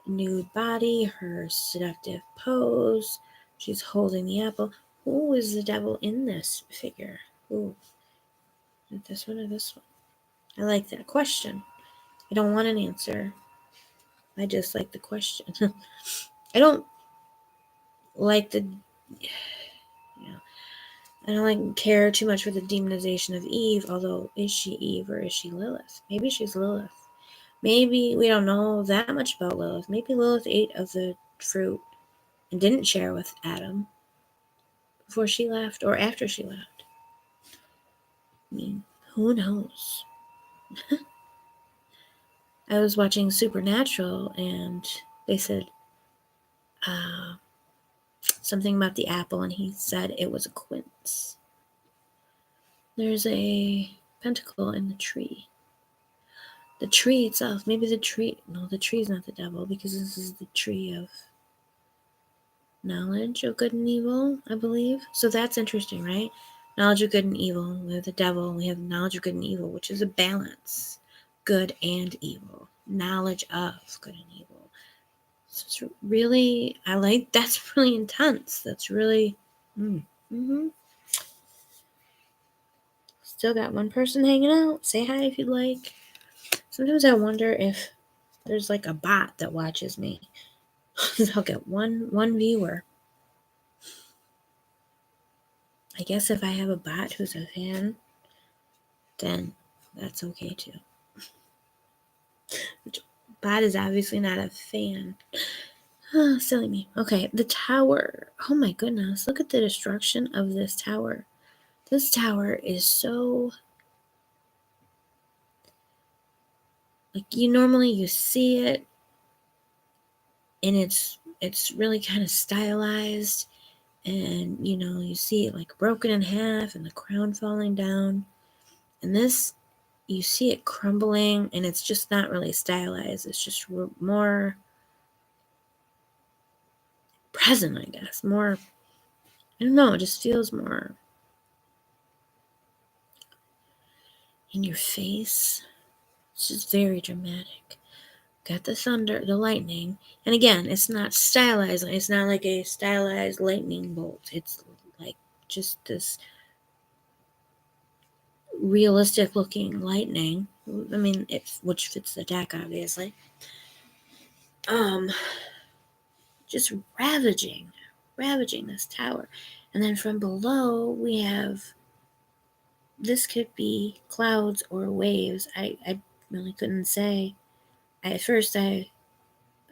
Speaker 1: nude body, her seductive pose. She's holding the apple. Who is the devil in this figure? Ooh. This one or this one? I like that question. I don't want an answer. I just like the question. I don't like the... I don't care too much for the demonization of Eve, although is she Eve or is she Lilith? Maybe she's Lilith. Maybe we don't know that much about Lilith. Maybe Lilith ate of the fruit and didn't share with Adam. before she left or after she left. I mean, who knows? I was watching Supernatural and they said something about the apple, and he said it was a quince. There's a pentacle in the tree. The tree itself, maybe the tree, no, the tree's not the devil, because this is the tree of knowledge of good and evil, I believe. So that's interesting, right? Knowledge of good and evil. We have the devil, we have knowledge of good and evil, which is a balance. Good and evil. Knowledge of good and evil. So it's really, that's really intense. That's really, Still got one person hanging out. Say hi if you'd like. Sometimes I wonder if there's like a bot that watches me. I'll get one viewer. I guess if I have a bot who's a fan, then that's okay too. Which bot is obviously not a fan. Oh, silly me. Okay, the tower. Oh my goodness, look at the destruction of this tower. This tower is so... like, normally you see it and it's really kind of stylized, and you see it like broken in half and the crown falling down, and this, you see it crumbling, and it's just not really stylized. It's just more present, I guess. More, I don't know, it just feels more in your face. It's just very dramatic. Got the thunder, the lightning, and again, it's not stylized. It's not like a stylized lightning bolt. It's like just this realistic looking lightning. I mean, which fits the deck, obviously. Just ravaging this tower. And then from below, we have, this could be clouds or waves. I really couldn't say. At first, I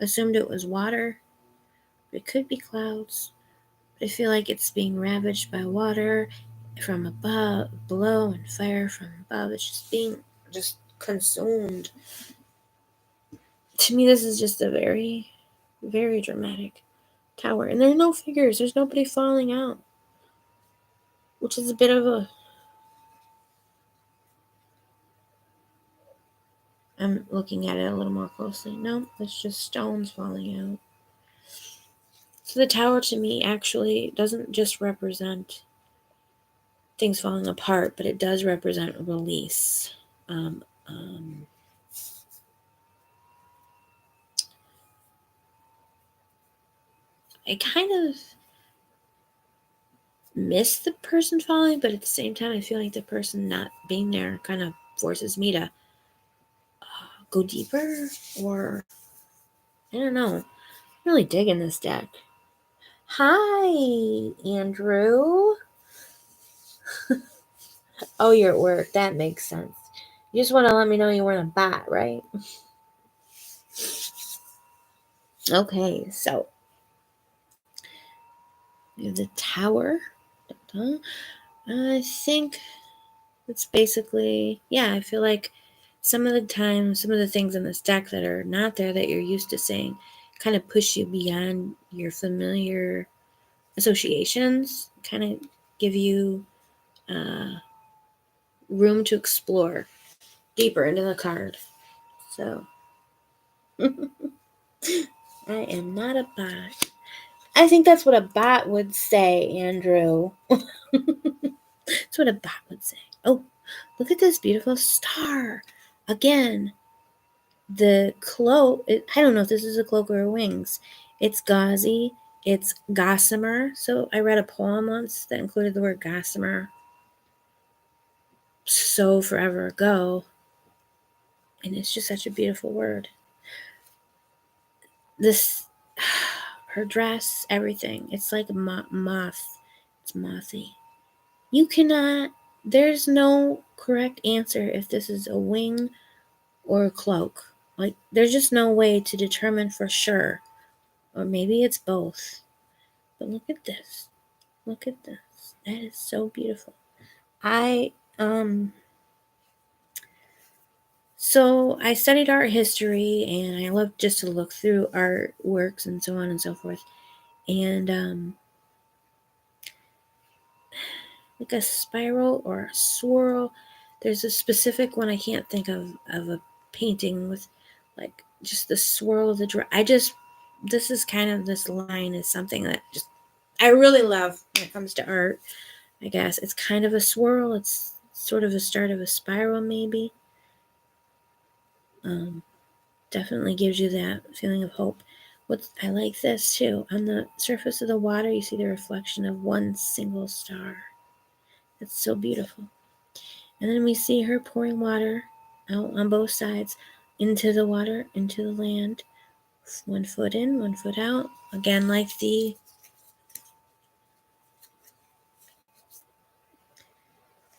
Speaker 1: assumed it was water. It could be clouds. But I feel like it's being ravaged by water from above, below, and fire from above. It's just being consumed. To me, this is just a very, very dramatic tower. And there's no figures. There's nobody falling out. Which is a bit of a... I'm looking at it a little more closely. No, it's just stones falling out. So the tower to me actually doesn't just represent things falling apart, but it does represent release. I kind of miss the person falling, but at the same time, I feel like the person not being there kind of forces me to go deeper, or I don't know. I'm really digging this deck. Hi, Andrew. Oh, you're at work. That makes sense. You just want to let me know you weren't a bot, right? Okay, so the tower. I think it's basically, yeah, I feel like some of the time, some of the things in this deck that are not there that you're used to seeing kind of push you beyond your familiar associations, kind of give you room to explore deeper into the card. So, I am not a bot. I think that's what a bot would say, Andrew. That's what a bot would say. Oh, look at this beautiful star. Again, the cloak, I don't know if this is a cloak or wings. It's gauzy. It's gossamer. So I read a poem once that included the word gossamer so forever ago. And it's just such a beautiful word. This, her dress, everything. It's like a moth. It's mothy. You cannot, there's no correct answer if this is a wing or a cloak. Like, there's just no way to determine for sure. Or maybe it's both. But look at this. Look at this. That is so beautiful. So I studied art history, and I love just to look through artworks and so on and so forth. And like a spiral or a swirl, there's a specific one I can't think of a painting with like just the swirl of the this is kind of, this line is something that just I really love when it comes to art. I guess it's kind of a swirl. It's sort of the start of a spiral, maybe. Definitely gives you that feeling of hope. I like this too. On the surface of the water, you see the reflection of one single star. That's so beautiful. And then we see her pouring water out on both sides into the water, into the land. 1 foot in, 1 foot out. Again, like the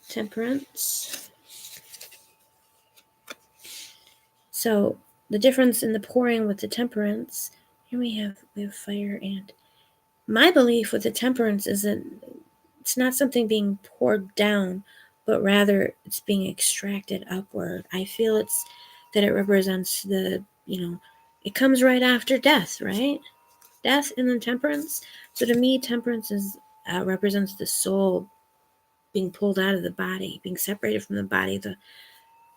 Speaker 1: Temperance. So the difference in the pouring with the Temperance, here we have fire, and my belief with the Temperance is that it's not something being poured down, but rather it's being extracted upward. I feel it's that it represents it comes right after death, right? Death and then Temperance. So to me, Temperance represents the soul being pulled out of the body, being separated from the body,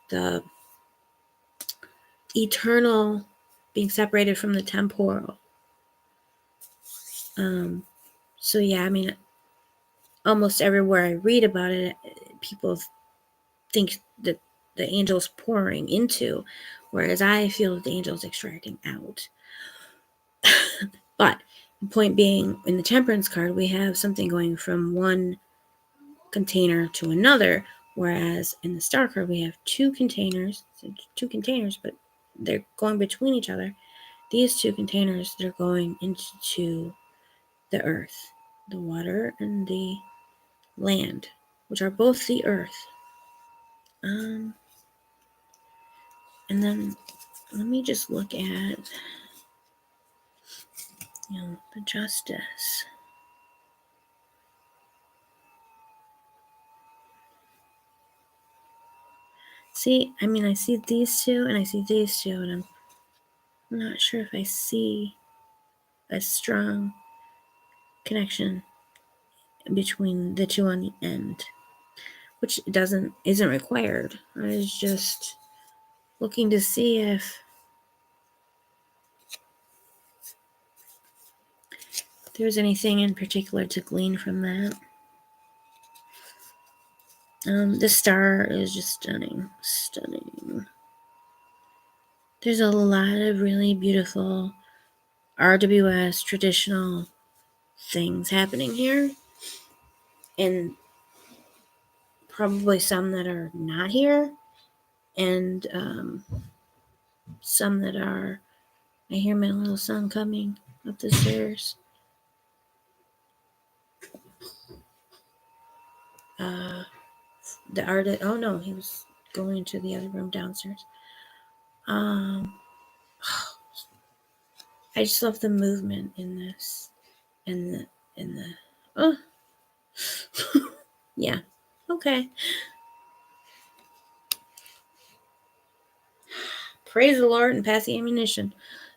Speaker 1: the eternal being separated from the temporal. So yeah, I mean, almost everywhere I read about it, people think that the angel's pouring into, whereas I feel that the angel's extracting out. But the point being, in the Temperance card, we have something going from one container to another, whereas in the Star card, we have two containers, but they're going between each other. These two containers, they're going into the earth, the water, and the land, which are both the earth. And then let me just look at the Justice. See, I mean, I see these two and I see these two, and I'm not sure if I see a strong connection between the two on the end, which isn't required. I was just looking to see if there's anything in particular to glean from that. The star is just stunning. There's a lot of really beautiful RWS traditional things happening here, and probably some that are not here, and some that are. I hear my little son coming up the stairs. The artist. Oh no, he was going to the other room downstairs. I just love the movement in this, in the. Oh, yeah. Okay. Praise the Lord and pass the ammunition.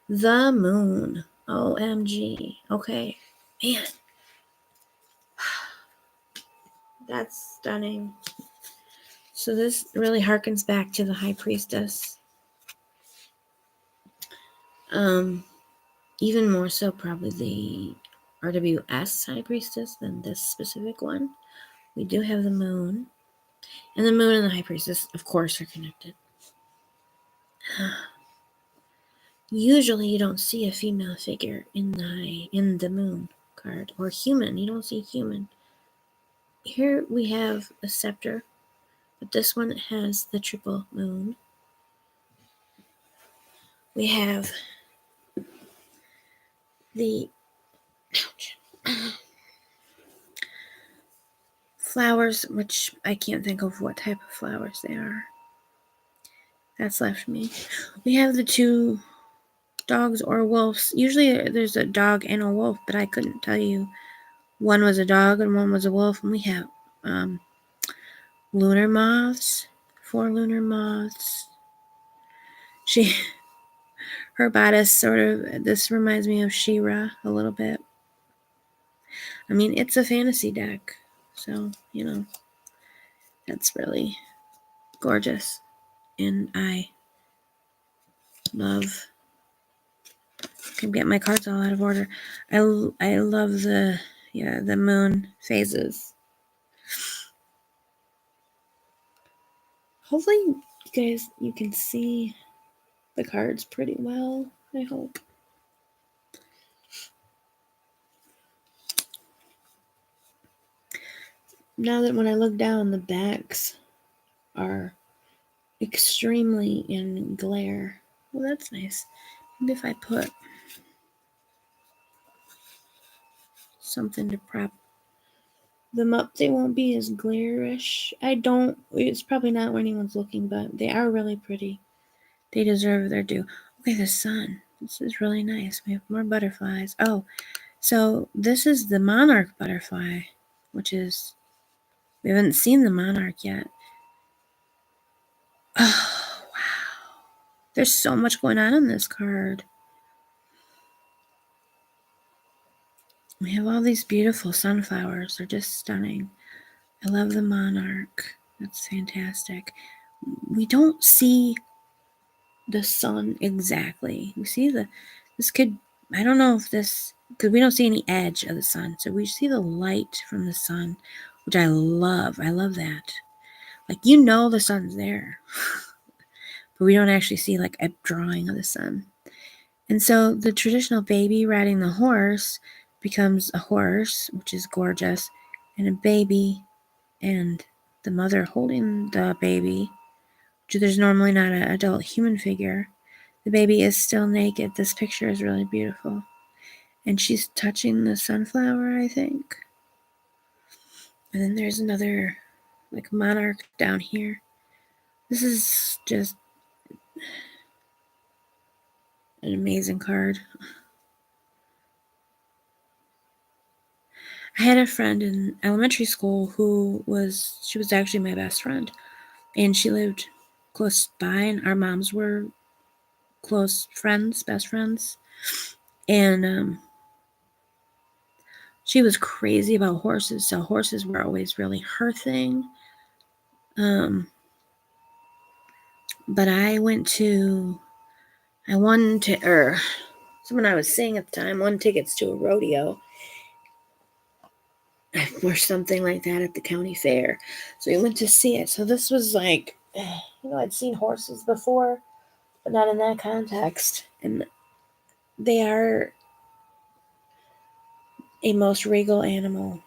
Speaker 1: The moon. OMG. Okay. Man. That's stunning. So this really harkens back to the High Priestess. Even more so probably the RWS High Priestess than this specific one. We do have the moon. And the moon and the High Priestess, of course, are connected. Usually you don't see a female figure in the moon card, or human. You don't see human. Here we have a scepter, but this one has the triple moon. We have the flowers, which I can't think of what type of flowers they are. That's left me. We have the two dogs or wolves. Usually there's a dog and a wolf, but I couldn't tell you One was a dog and one was a wolf. And we have lunar moths, 4 lunar moths. Her bodice sort of, this reminds me of She-Ra a little bit. I mean, it's a fantasy deck, so, you know, that's really gorgeous. And I love, can get my cards all out of order. I love the moon phases. Hopefully, you can see the cards pretty well, I hope. Now that when I look down, the backs are extremely in glare. Well, that's nice. Maybe if I put something to prop them up, they won't be as glare-ish. It's probably not where anyone's looking, but they are really pretty. They deserve their due. Okay, the sun. This is really nice. We have more butterflies. Oh, so this is the Monarch Butterfly, which is, we haven't seen the Monarch yet. Oh, wow. There's so much going on in this card. We have all these beautiful sunflowers. They're just stunning. I love the Monarch. That's fantastic. We don't see the sun exactly. We see I don't know if this, because we don't see any edge of the sun. So we see the light from the sun, which I love. I love that. Like, you know the sun's there. But we don't actually see like a drawing of the sun. And so the traditional baby riding the horse becomes a horse, which is gorgeous, and a baby and the mother holding the baby, which there's normally not an adult human figure. The baby is still naked. This picture is really beautiful. And she's touching the sunflower, I think. And then there's another like monarch down here. This is just an amazing card. I had a friend in elementary school she was actually my best friend. And she lived close by, and our moms were close friends, best friends. And she was crazy about horses, so horses were always really her thing. But someone I was seeing at the time won tickets to a rodeo or something like that at the county fair. So we went to see it. So this was like, I'd seen horses before, but not in that context. And they are a most regal animal.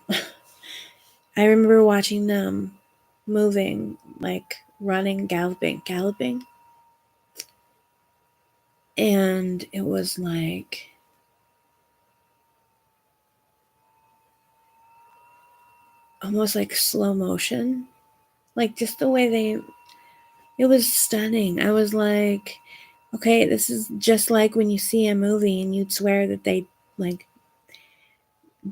Speaker 1: I remember watching them moving, like running, galloping. And it was like almost like slow motion. Like just the way it was stunning. I was like, okay, this is just like when you see a movie and you'd swear that they like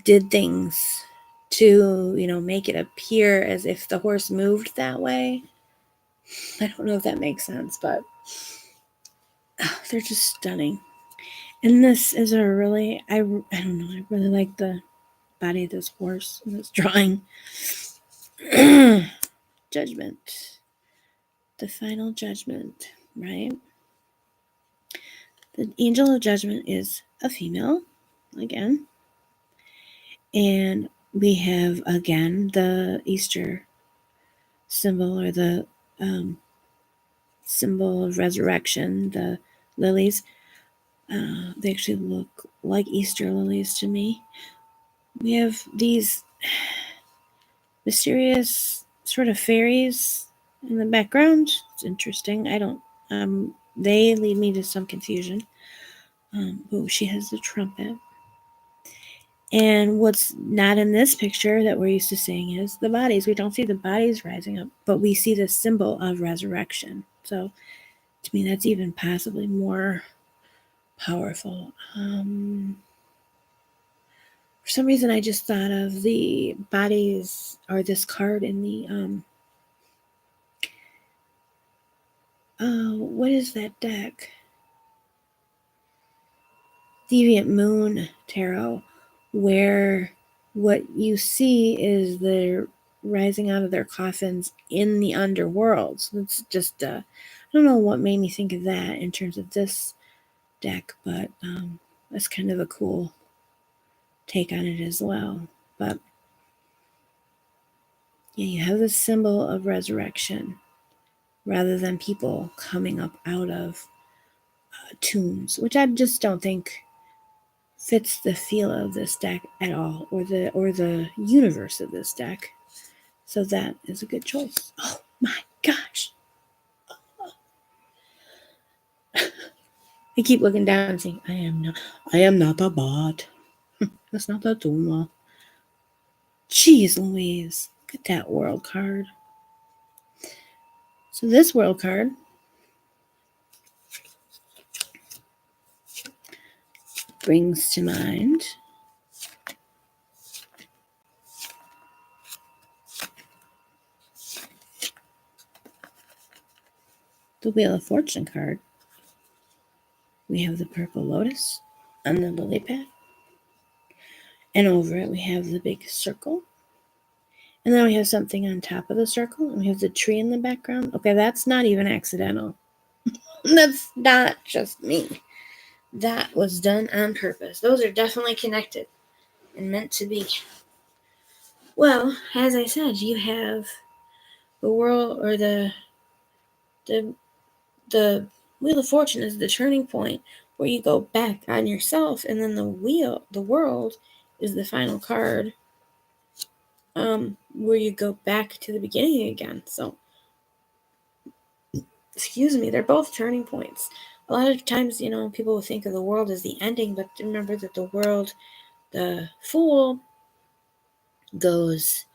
Speaker 1: did things to, make it appear as if the horse moved that way. I don't know if that makes sense, but they're just stunning. And this is a really, I don't know, I really like the body of this horse in this drawing. Judgment. The final judgment, right? The angel of judgment is a female, again. And we have, again, the Easter symbol, or the symbol of resurrection, the lilies. They actually look like Easter lilies to me. We have these mysterious sort of fairies in the background. It's interesting. They lead me to some confusion. She has the trumpet. And what's not in this picture that we're used to seeing is the bodies. We don't see the bodies rising up, but we see the symbol of resurrection. So to me, that's even possibly more powerful. For some reason, I just thought of the bodies, or this card in the, what is that deck? Deviant Moon Tarot, where what you see is they're rising out of their coffins in the underworld. So it's just, I don't know what made me think of that in terms of this deck, but that's kind of a cool take on it as well. But yeah, you have this symbol of resurrection rather than people coming up out of tombs, which I just don't think fits the feel of this deck at all, or the universe of this deck. So that is a good choice. Oh my gosh. I keep looking down and saying, I am not a bot. That's not the Duma. Jeez Louise. Look at that world card. So this world card brings to mind the Wheel of Fortune card. We have the purple lotus on the lily pad. And over it we have the big circle. And then we have something on top of the circle. And we have the tree in the background. Okay, that's not even accidental. That's not just me. That was done on purpose. Those are definitely connected and meant to be. Well, as I said, you have the world, or the Wheel of Fortune is the turning point where you go back on yourself, and then the world, is the final card, where you go back to the beginning again. So, excuse me, they're both turning points. A lot of times, people will think of the world as the ending, but remember that the world, the Fool, is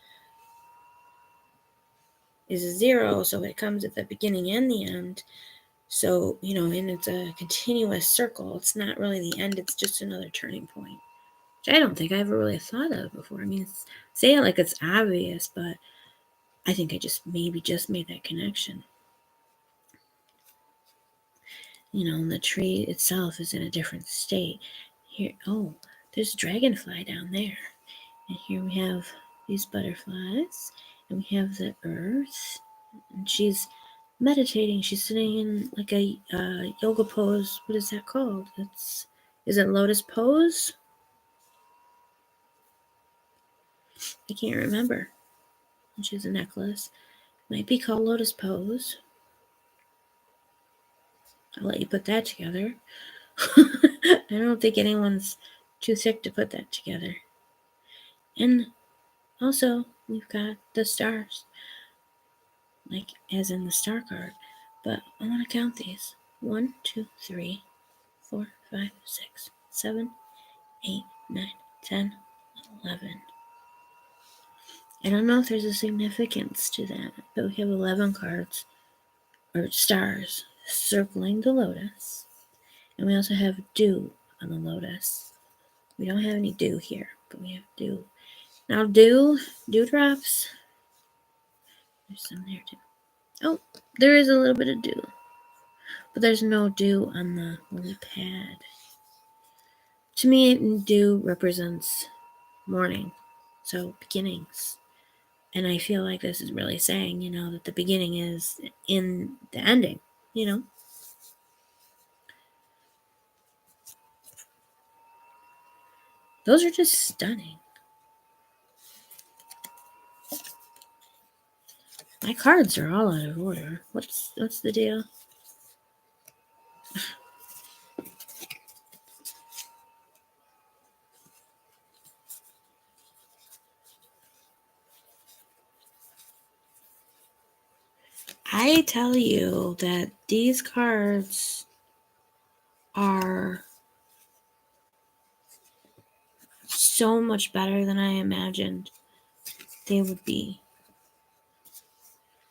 Speaker 1: a 0, so it comes at the beginning and the end. So, and it's a continuous circle. It's not really the end, it's just another turning point. Which I don't think I ever really thought of before. I mean, say it like it's obvious, but I think I just made that connection. And the tree itself is in a different state. Here, there's a dragonfly down there. And here we have these butterflies, and we have the earth, and she's meditating. She's sitting in like a yoga pose. What is that called? Is it Lotus pose? I can't remember. And she has a necklace. Might be called Lotus pose. I'll let you put that together. I don't think anyone's too sick to put that together. And also, we've got the stars, like as in the star card. But I want to count these. 1, 2, 3, 4, 5, 6, 7, 8, 9, 10, 11. I don't know if there's a significance to that, but we have 11 cards, or stars, circling the lotus. And we also have dew on the lotus. We don't have any dew here, but we have dew. Now dewdrops, there's some there too. Oh, there is a little bit of dew, but there's no dew on the lily pad. To me, dew represents morning, so beginnings. And I feel like this is really saying, that the beginning is in the ending, Those are just stunning. My cards are all out of order. What's the deal? I tell you that these cards are so much better than I imagined they would be.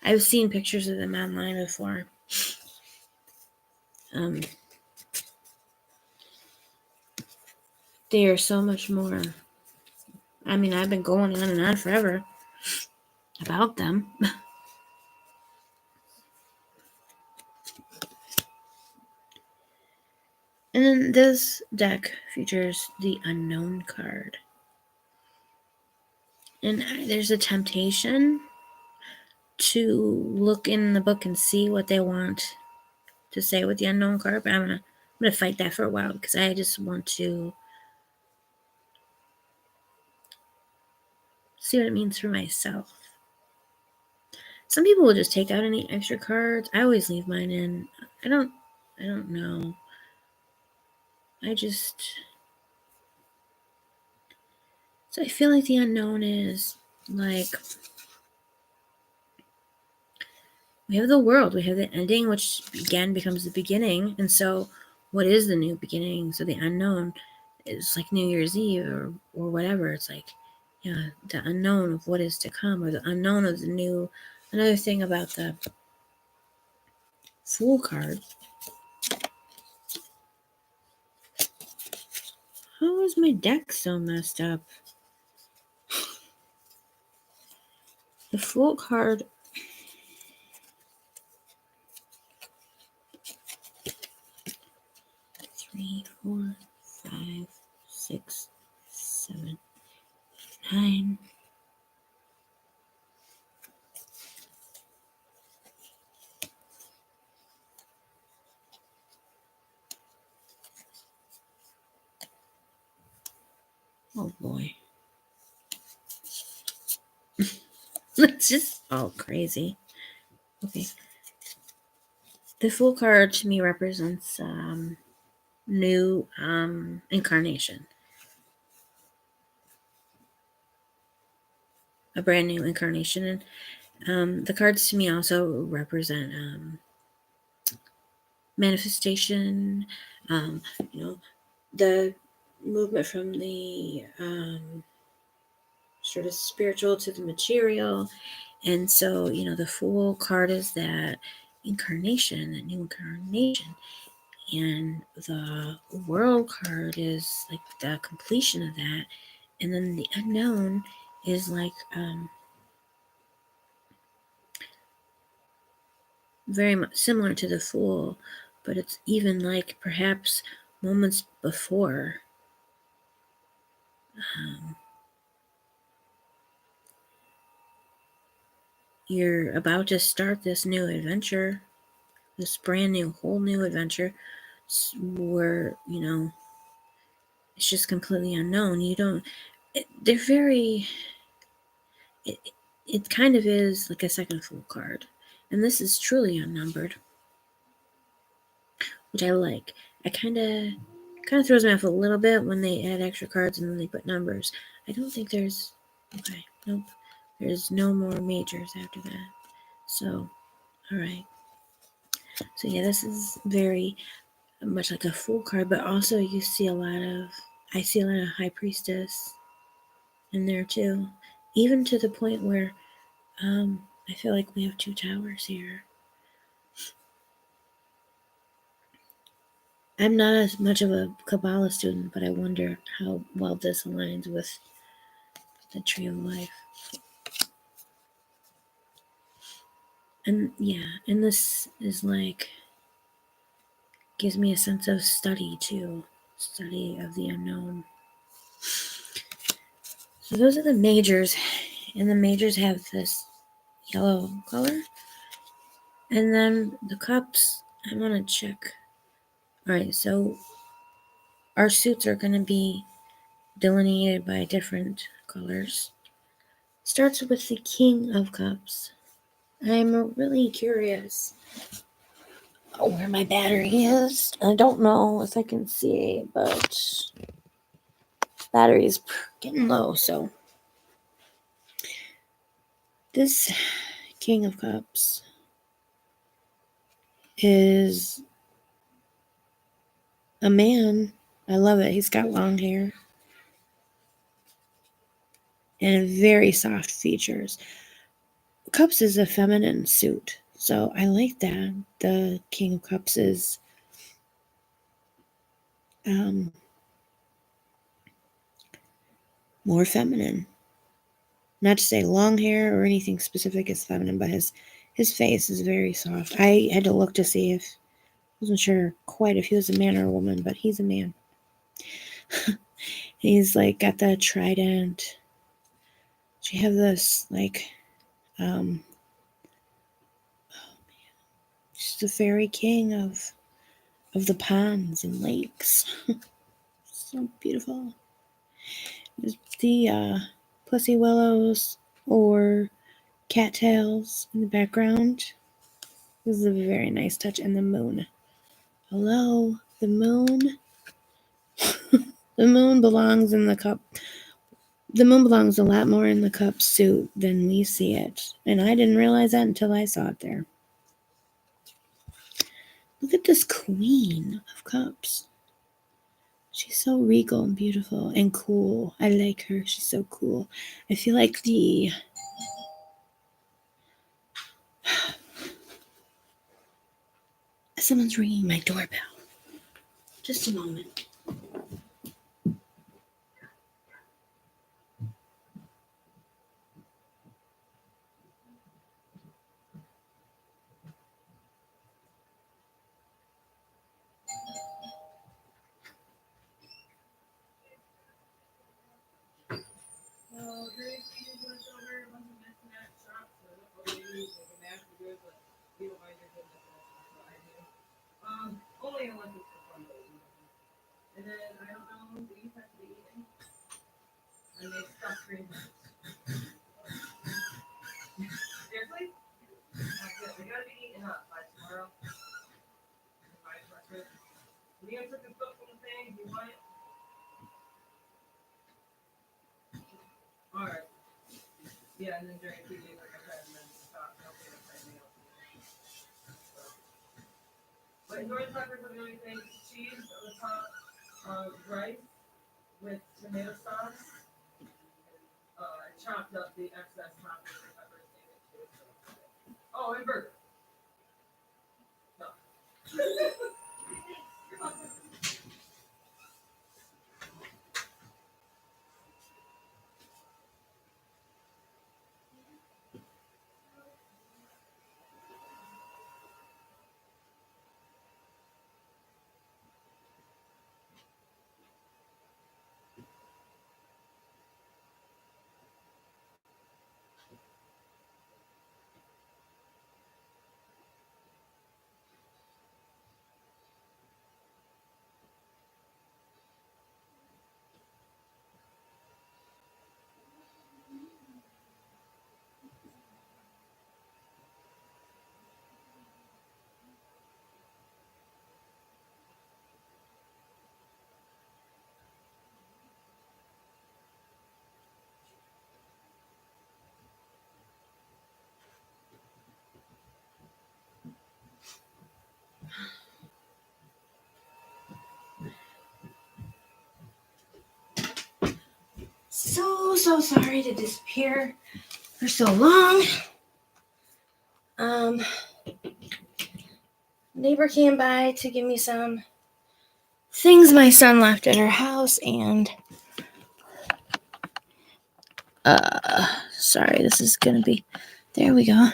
Speaker 1: I've seen pictures of them online before. They are so much more I mean, I've been going on and on forever about them. And then this deck features the Unknown card. And there's a temptation to look in the book and see what they want to say with the Unknown card, but I'm gonna fight that for a while because I just want to see what it means for myself. Some people will just take out any extra cards. I always leave mine in. I don't know. So I feel like the Unknown is like, we have the world, we have the ending, which again becomes the beginning. And so what is the new beginning? So the unknown is like New Year's Eve or whatever. It's like, yeah, the unknown of what is to come, or the unknown of the new. Another thing about the Fool card. How is my deck so messed up? The Fool card. Three, 4, 5, 6, 7, 9. Oh boy. It's just all crazy. Okay. The Fool card to me represents new incarnation. A brand new incarnation. And the cards to me also represent manifestation, the movement from the sort of spiritual to the material. And so, the Fool card is that incarnation, that new incarnation. And the World card is like the completion of that. And then the Unknown is like very much similar to the Fool, but it's even like perhaps moments before. You're about to start this new adventure, this brand new, whole new adventure, where, it's just completely unknown. They're very, it kind of is like a second Fool card. And this is truly unnumbered, which I like. I kind of throws me off a little bit when they add extra cards and then they put numbers. I don't think there's, okay, nope. There's no more majors after that. So, all right. So yeah, this is very much like a Fool card, but also I see a lot of High Priestess in there too. Even to the point where I feel like we have 2 towers here. I'm not as much of a Kabbalah student, but I wonder how well this aligns with the Tree of Life. And yeah, and this is like, gives me a sense of study too. Study of the unknown. So those are the majors. And the majors have this yellow color. And then the cups, I'm going to check. Alright, so our suits are going to be delineated by different colors. Starts with the King of Cups. I'm really curious where my battery is. I don't know if I can see, but battery is getting low. So this King of Cups is a man. I love it. He's got long hair and very soft features. Cups is a feminine suit, so I like that. The King of Cups is more feminine. Not to say long hair or anything specific is feminine, but his face is very soft. I had to look to see if I wasn't sure quite if he was a man or a woman, but he's a man. He's like got the trident. She have this like she's the fairy king of the ponds and lakes. So beautiful. There's the pussy willows or cattails in the background. This is a very nice touch. And the moon. Hello, the moon. The moon belongs in the cup. The moon belongs a lot more in the cup suit than we see it. And I didn't realize that until I saw it there. Look at this queen of cups. She's so regal and beautiful and cool. I like her. She's so cool. I feel like someone's ringing my doorbell. Just a moment. And then I don't know, do you have to be eating? I made stuffed cream. Seriously? That's it. We gotta be eating up by tomorrow. By breakfast. We gonna put the book on the thing. You want it? Alright. Yeah, and then during 2 days, like I said, and then stop. Okay, that's everything else. But enjoy the peppers and everything. Cheese on the top. Rice with tomato sauce. I chopped up the excess toppings and peppers in it too. Oh, and burger. No. You're welcome. So sorry to disappear for so long. Neighbor came by to give me some things my son left at her house, and sorry, this is gonna be, there we go.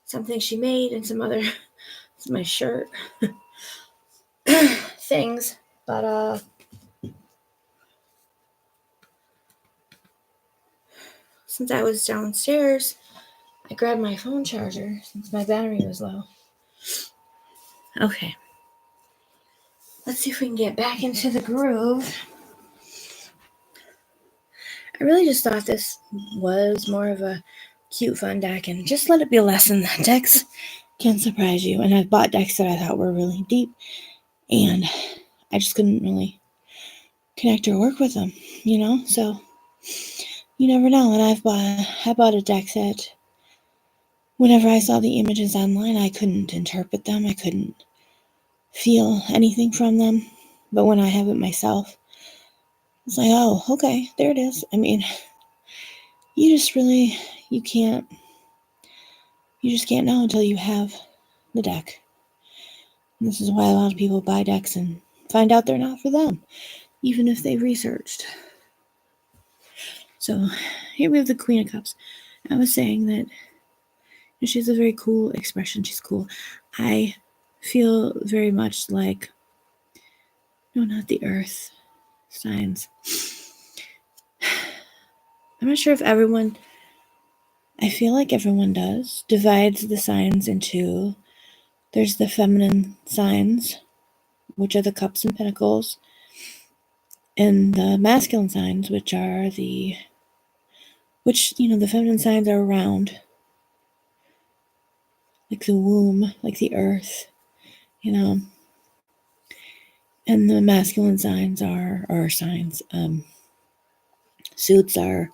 Speaker 1: Something she made and some other, it's my shirt things, but since I was downstairs, I grabbed my phone charger since my battery was low. Okay. Let's see if we can get back into the groove. I really just thought this was more of a cute, fun deck, and just let it be a lesson that decks can surprise you. And I've bought decks that I thought were really deep, and I just couldn't really connect or work with them, you know? So you never know. And I bought a deck that whenever I saw the images online, I couldn't interpret them. I couldn't feel anything from them. But when I have it myself, it's like, oh, okay, there it is. I mean, you just can't know until you have the deck. And this is why a lot of people buy decks and find out they're not for them. even if they've researched. So here we have the Queen of Cups. I was saying that she has a very cool expression. She's cool. I feel very much like, no, not the Earth signs. I'm not sure if everyone, I feel like everyone does, divides the signs into, there's the feminine signs, which are the cups and pentacles, and the masculine signs, which are the feminine signs are around, like the womb, like the earth, and the masculine signs are signs. Suits are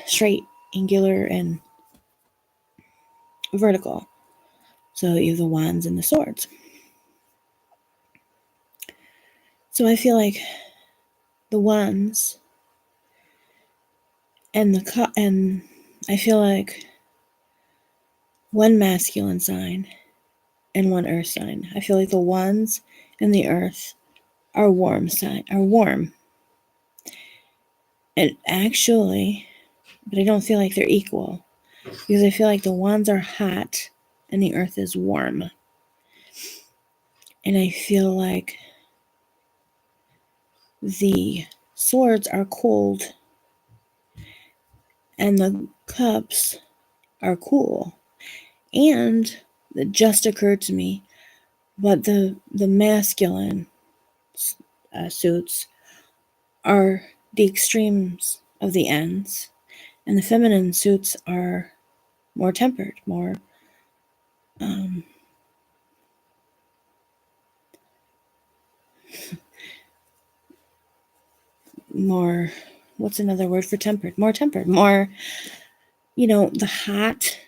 Speaker 1: straight, angular, and vertical. So you have the wands and the swords. So I feel like the wands and I feel like one masculine sign and one earth sign. I feel like the wands and the earth are warm. And actually, but I don't feel like they're equal, because I feel like the wands are hot and the earth is warm. And I feel like the swords are cold and the cups are cool. And it just occurred to me, but the masculine suits are the extremes of the ends, and the feminine suits are more tempered, more more, what's another word for tempered? More tempered, more, the hot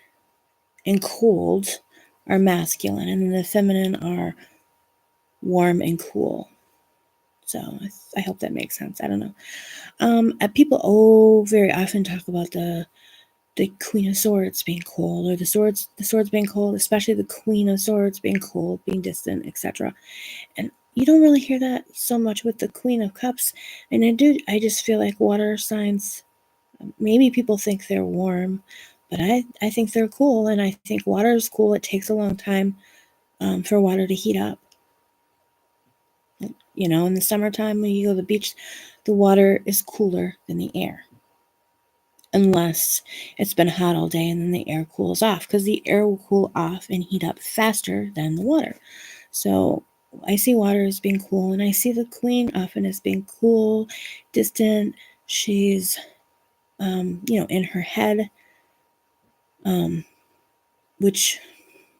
Speaker 1: and cold are masculine, and the feminine are warm and cool. So I hope that makes sense. I don't know. People very often talk about the Queen of Swords being cold, or the swords being cold, especially the Queen of Swords being cold, being distant, etc. And you don't really hear that so much with the Queen of Cups. And I just feel like water signs, maybe people think they're warm, but I think they're cool, and I think water is cool. It takes a long time for water to heat up. In the summertime when you go to the beach, the water is cooler than the air. Unless it's been hot all day and then the air cools off, because the air will cool off and heat up faster than the water. So I see water as being cool, and I see the Queen often as being cool, distant. She's, in her head, which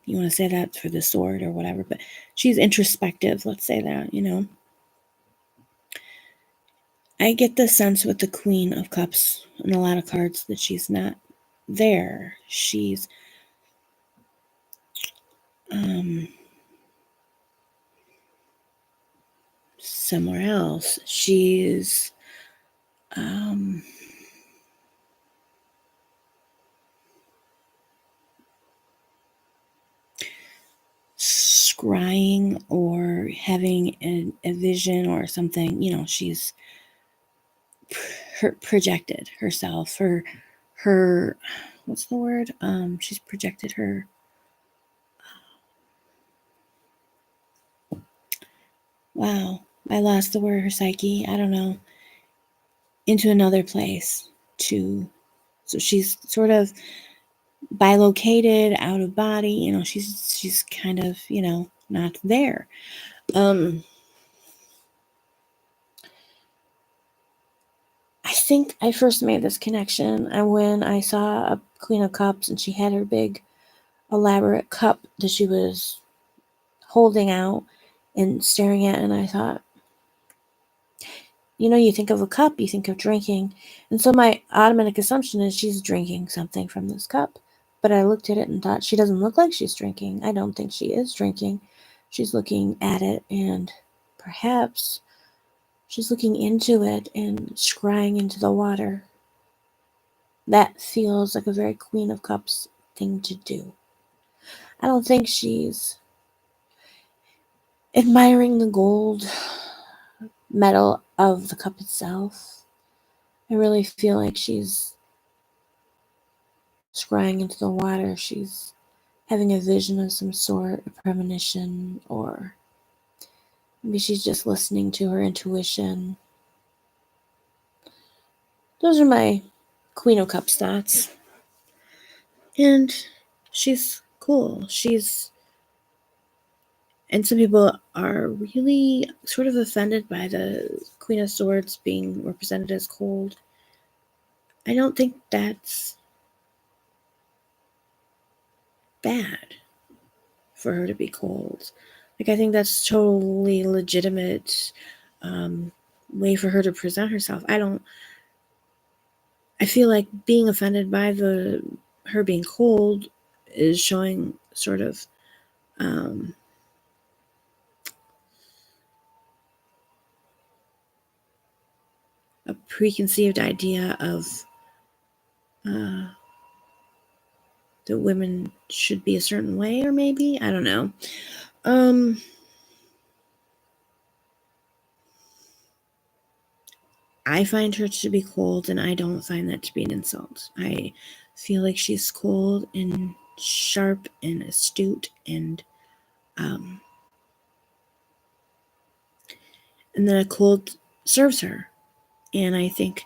Speaker 1: you want to say that for the sword or whatever, but she's introspective, let's say that, I get the sense with the Queen of Cups and a lot of cards that she's not there. She's somewhere else. She's scrying or having a vision or something. She's projected herself, her what's the word? She's projected her wow, I lost the word, her psyche, I don't know, into another place so she's sort of bilocated, out of body, she's kind of, not there. I think I first made this connection when I saw a Queen of Cups and she had her big elaborate cup that she was holding out and staring at, and I thought, you think of a cup, you think of drinking, and so my automatic assumption is she's drinking something from this cup. But I looked at it and thought, she doesn't look like she's drinking. I don't think she is drinking. She's looking at it, and perhaps she's looking into it and scrying into the water. That feels like a very Queen of Cups thing to do. I don't think she's admiring the gold metal of the cup itself. I really feel like she's scrying into the water. She's having a vision of some sort, a premonition, or maybe she's just listening to her intuition. Those are my Queen of Cups thoughts. And she's cool. And some people are really sort of offended by the Queen of Swords being represented as cold. I don't think that's bad for her to be cold. Like, I think that's totally legitimate way for her to present herself. I feel like being offended by her being cold is showing sort of a preconceived idea of that women should be a certain way, or maybe I don't know. I find her to be cold, and I don't find that to be an insult. I feel like she's cold and sharp and astute, and then a cold serves her. And I think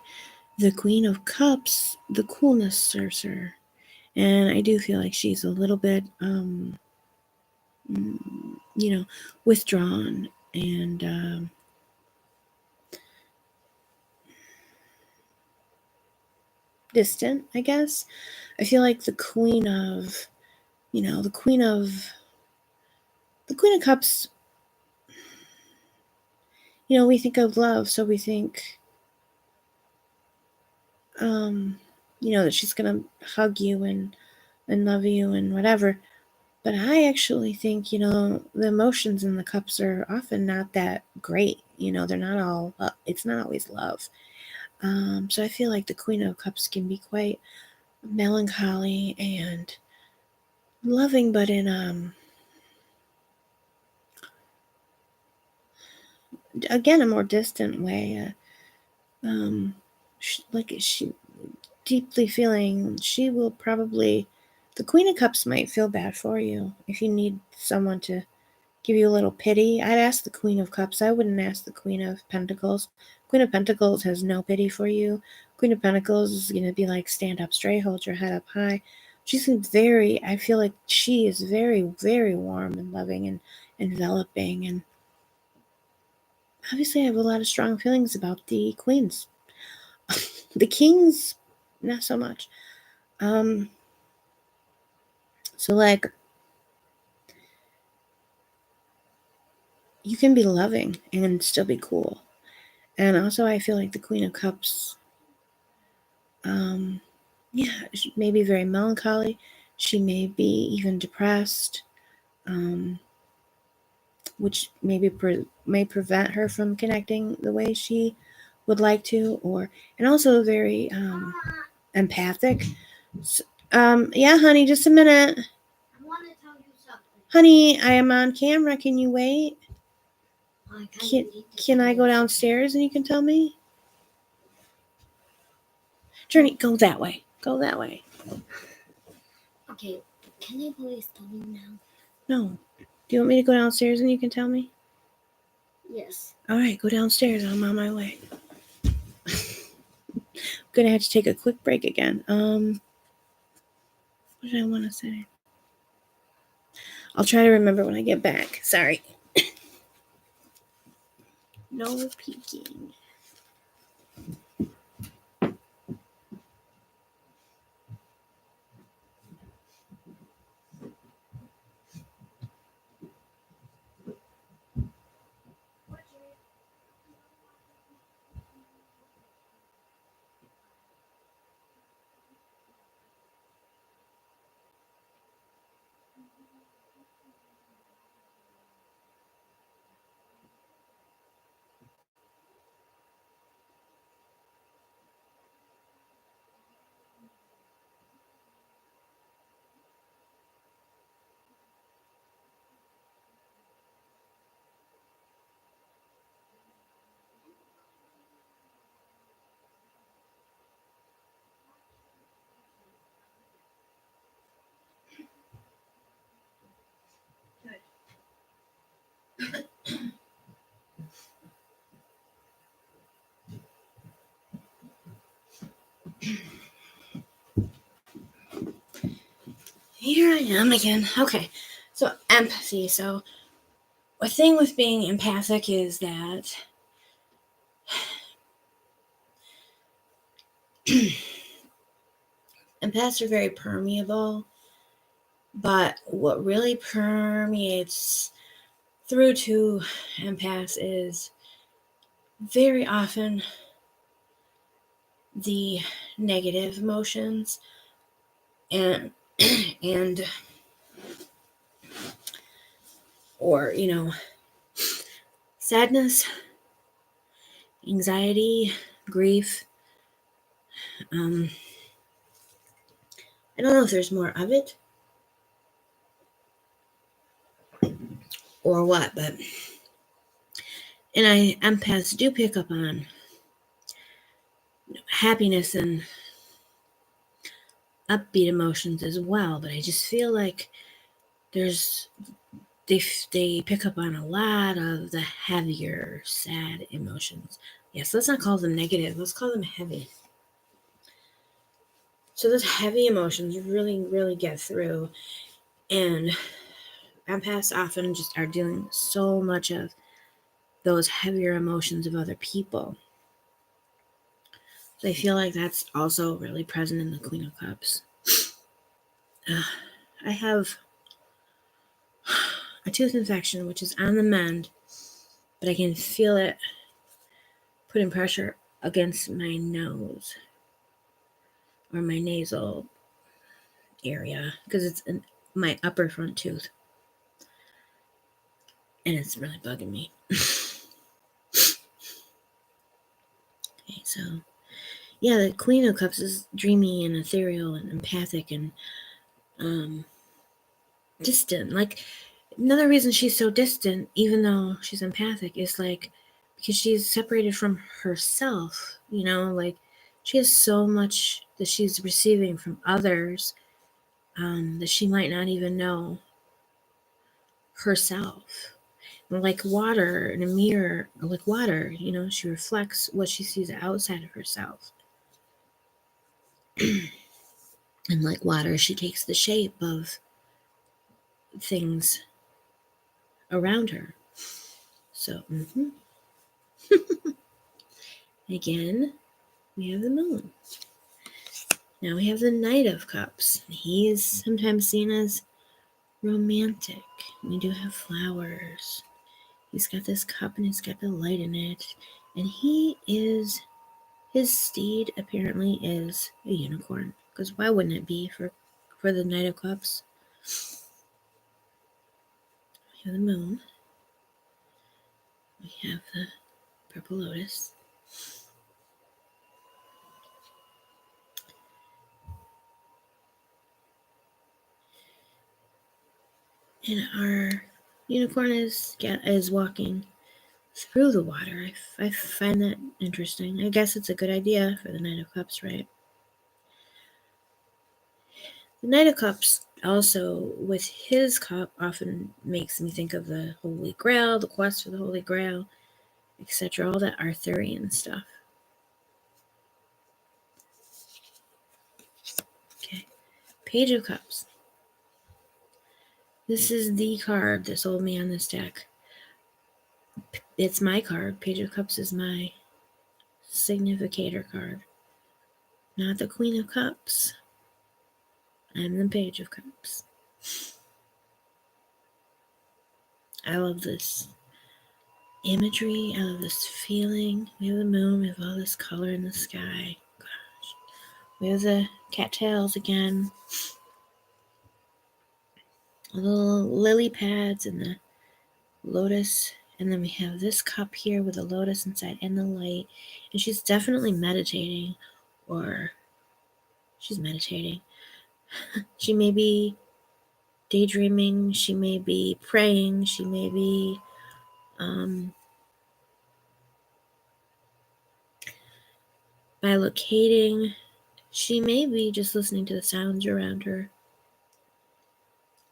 Speaker 1: the Queen of Cups, the coolness serves her. And I do feel like she's a little bit, withdrawn and distant, I guess. I feel like the Queen of Cups, we think of love, so we think, that she's going to hug you and love you and whatever. But I actually think, the emotions in the cups are often not that great. They're not all, it's not always love. So I feel like the Queen of Cups can be quite melancholy and loving, but in, again, a more distant way. She deeply feeling she will probably, the Queen of Cups might feel bad for you if you need someone to give you a little pity. I'd ask the Queen of Cups. I wouldn't ask the Queen of Pentacles. Queen of Pentacles has no pity for you. Queen of Pentacles is going to be like, stand up straight, hold your head up high. I feel like she is very, very warm and loving and enveloping. And obviously I have a lot of strong feelings about the queens. The kings, not so much. So like, you can be loving and still be cool. And also I feel like the Queen of Cups, she may be very melancholy. She may be even depressed, which maybe may prevent her from connecting the way she would like to, and also very empathic. So, yeah, honey, just a minute.
Speaker 2: I want to tell you something.
Speaker 1: Honey, I am on camera. Can you wait? Can I go downstairs and you can tell me? Journey, go that way. Go that way.
Speaker 2: Okay, can you please tell me now?
Speaker 1: No. Do you want me to go downstairs and you can tell me?
Speaker 2: Yes.
Speaker 1: All right, go downstairs. I'm on my way. I'm gonna have to take a quick break again. What did I want to say? I'll try to remember when I get back. Sorry. No peeking. I am again. Okay, so empathy. So a thing with being empathic is that empaths are very permeable, but what really permeates through to empaths is very often the negative emotions and and or sadness, anxiety, grief. I don't know if there's more of it or what, but empaths do pick up on happiness and upbeat emotions as well. But I just feel like they pick up on a lot of the heavier, sad emotions. Yes, let's not call them negative. Let's call them heavy. So those heavy emotions really, really get through, and empaths often just are dealing so much of those heavier emotions of other people. So I feel like that's also really present in the Queen of Cups. I have a tooth infection, which is on the mend, but I can feel it putting pressure against my nose or my nasal area because it's in my upper front tooth, and it's really bugging me. Okay, so yeah, the Queen of Cups is dreamy and ethereal and empathic and distant. Like, another reason she's so distant, even though she's empathic, is like because she's separated from herself. Like she has so much that she's receiving from others that she might not even know herself. Like water in a mirror, like water, she reflects what she sees outside of herself. And like water, she takes the shape of things around her. So, again, we have the moon. Now we have the Knight of Cups. He is sometimes seen as romantic. We do have flowers. He's got this cup and he's got the light in it. And his steed apparently is a unicorn. Because why wouldn't it be for the Knight of Cups? We have the moon. We have the purple lotus. And our unicorn is walking through the water. I find that interesting. I guess it's a good idea for the Knight of Cups, right? The Knight of Cups also, with his cup, often makes me think of the Holy Grail, the quest for the Holy Grail, etc., all that Arthurian stuff. Okay. Page of Cups. This is the card that sold me on this deck. It's my card. Page of Cups is my significator card. Not the Queen of Cups. I'm the Page of Cups. I love this imagery. I love this feeling. We have the moon. We have all this color in the sky. Gosh. We have the cattails again. The little lily pads and the lotus. And then we have this cup here with the lotus inside and the light. And she's definitely meditating. Or she's meditating. She may be daydreaming. She may be praying. She may be bilocating. She may be just listening to the sounds around her,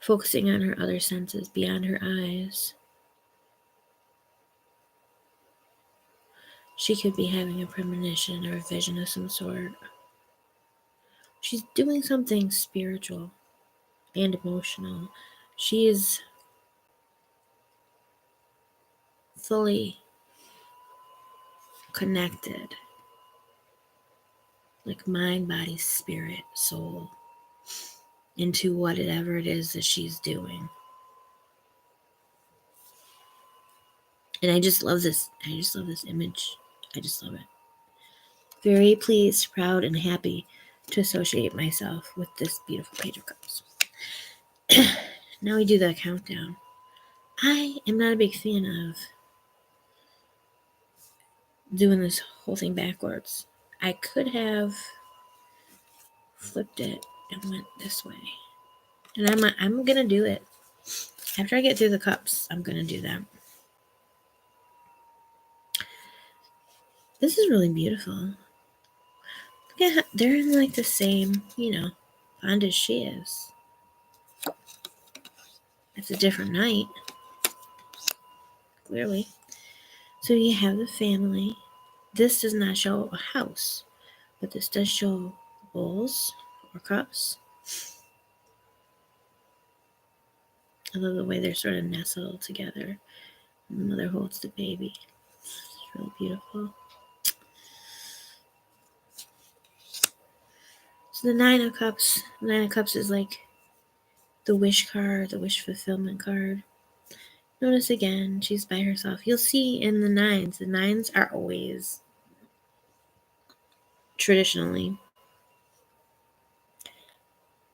Speaker 1: focusing on her other senses beyond her eyes. She could be having a premonition or a vision of some sort. She's doing something spiritual. and emotional. She is fully connected, like mind, body, spirit, soul, into whatever it is that she's doing. And I just love this. I just love this image. I just love it. Very pleased, proud, and happy to associate myself with this beautiful Page of Cups. Now we do the countdown. I am not a big fan of doing this whole thing backwards. I could have flipped it and went this way. And I'm gonna do it. After I get through the cups, I'm gonna do that. This is really beautiful. Look at how they're in like the same, font as she is. It's a different night, clearly. So you have the family. This does not show a house, but this does show bowls or cups. I love the way they're sort of nestled together. And the mother holds the baby. It's really beautiful. So the Nine of Cups. The Nine of Cups is like the wish card, the wish fulfillment card. Notice again, she's by herself. You'll see in the nines are always traditionally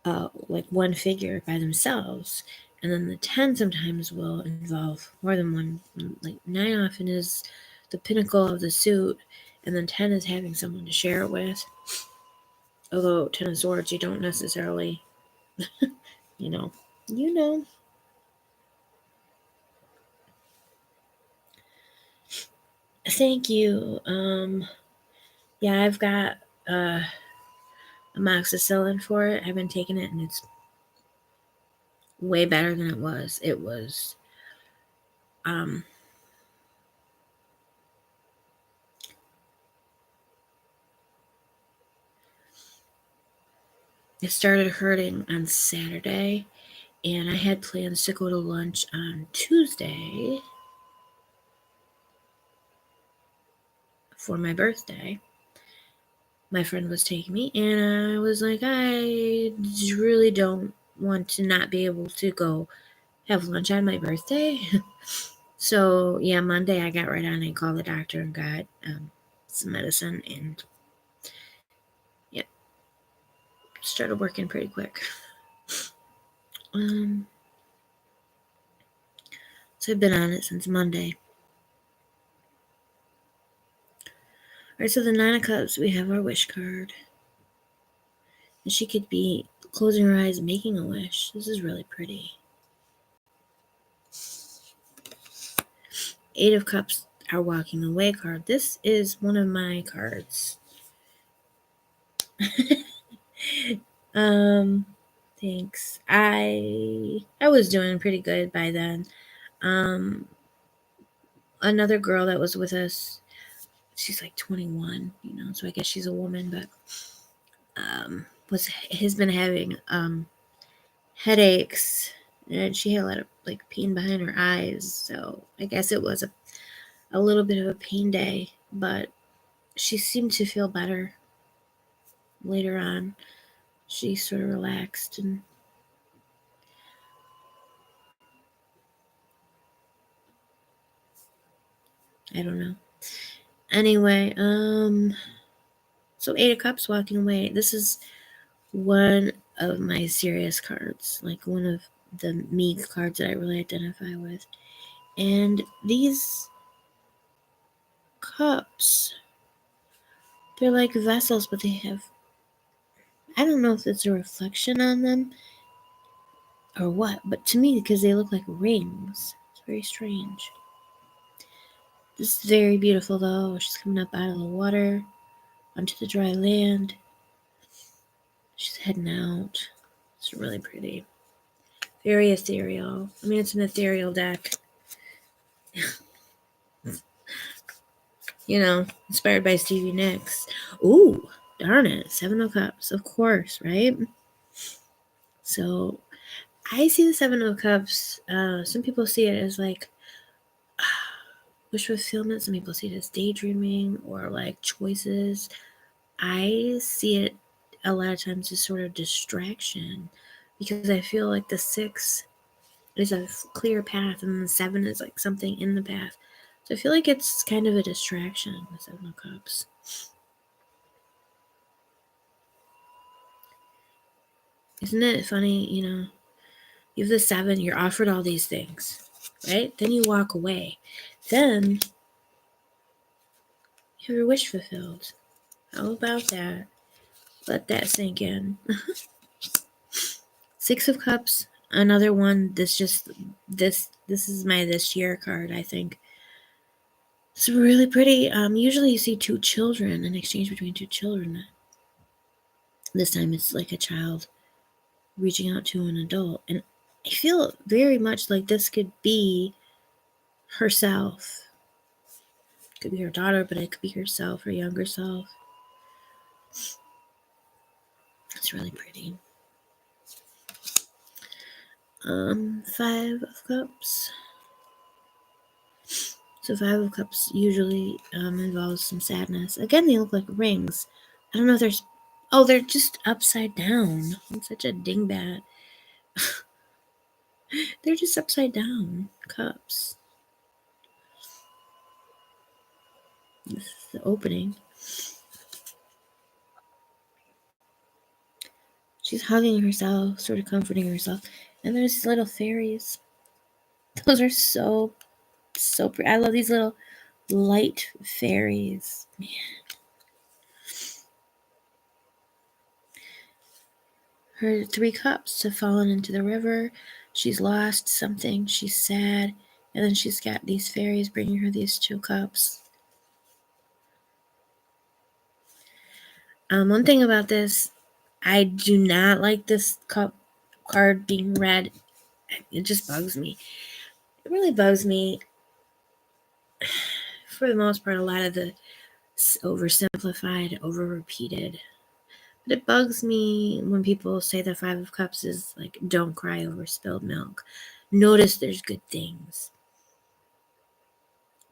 Speaker 1: like one figure by themselves. And then the 10 sometimes will involve more than one. Like 9 often is the pinnacle of the suit, and then 10 is having someone to share it with. Although 10 of Swords, you don't necessarily, you know. Thank you. Yeah, I've got amoxicillin for it. I've been taking it, and it's way better than it was. It was, it started hurting on Saturday, and I had plans to go to lunch on Tuesday for my birthday. My friend was taking me, and I was like, I really don't want to not be able to go have lunch on my birthday. So, yeah, Monday I got right on and called the doctor and got some medicine, and yeah, started working pretty quick. So I've been on it since Monday. Alright, so the Nine of Cups, we have our wish card. And she could be closing her eyes and making a wish. This is really pretty. Eight of Cups, our walking away card. This is one of my cards. Thanks. I was doing pretty good by then. Another girl that was with us, she's like 21, so I guess she's a woman, but has been having headaches, and she had a lot of like pain behind her eyes, so I guess it was a little bit of a pain day, but she seemed to feel better later on. She sort of relaxed, and I don't know. Anyway, so Eight of Cups walking away. This is one of my serious cards, like one of the meek cards that I really identify with. And these cups, they're like vessels, but they have, I don't know if it's a reflection on them or what, but to me, because they look like rings, it's very strange. This is very beautiful, though. She's coming up out of the water onto the dry land. She's heading out. It's really pretty. Very ethereal. I mean, it's an ethereal deck. Inspired by Stevie Nicks. Ooh, darn it. Seven of Cups, of course, right? So I see the Seven of Cups. Some people see it as like wish fulfillment. Some people see it as daydreaming or like choices. I see it a lot of times as sort of distraction because I feel like the 6 is a clear path and the 7 is like something in the path. So I feel like it's kind of a distraction, the 7 of Cups. Isn't it funny, you have the 7, you're offered all these things, right? Then you walk away. Then you have your wish fulfilled. How about that? Let that sink in. 6 of Cups, another one that's just this is my this year card, I think. It's really pretty. Usually you see 2 children, an exchange between 2 children. This time it's like a child reaching out to an adult. And I feel very much like this could be herself. It could be her daughter, but it could be herself, her younger self. It's really pretty. 5 of Cups. So 5 of Cups usually involves some sadness. Again, they look like rings. I don't know if there's... Oh, they're just upside down. I'm such a dingbat. They're just upside down cups. This is the opening. She's hugging herself, sort of comforting herself. And there's these little fairies. Those are so pretty. I love these little light fairies. Man. Her 3 cups have fallen into the river. She's lost something. She's sad. And then she's got these fairies bringing her these 2 cups. One thing about this, I do not like this cup card being read. It just bugs me. It really bugs me. For the most part, a lot of the oversimplified, over-repeated. But it bugs me when people say the 5 of Cups is like, don't cry over spilled milk. Notice there's good things.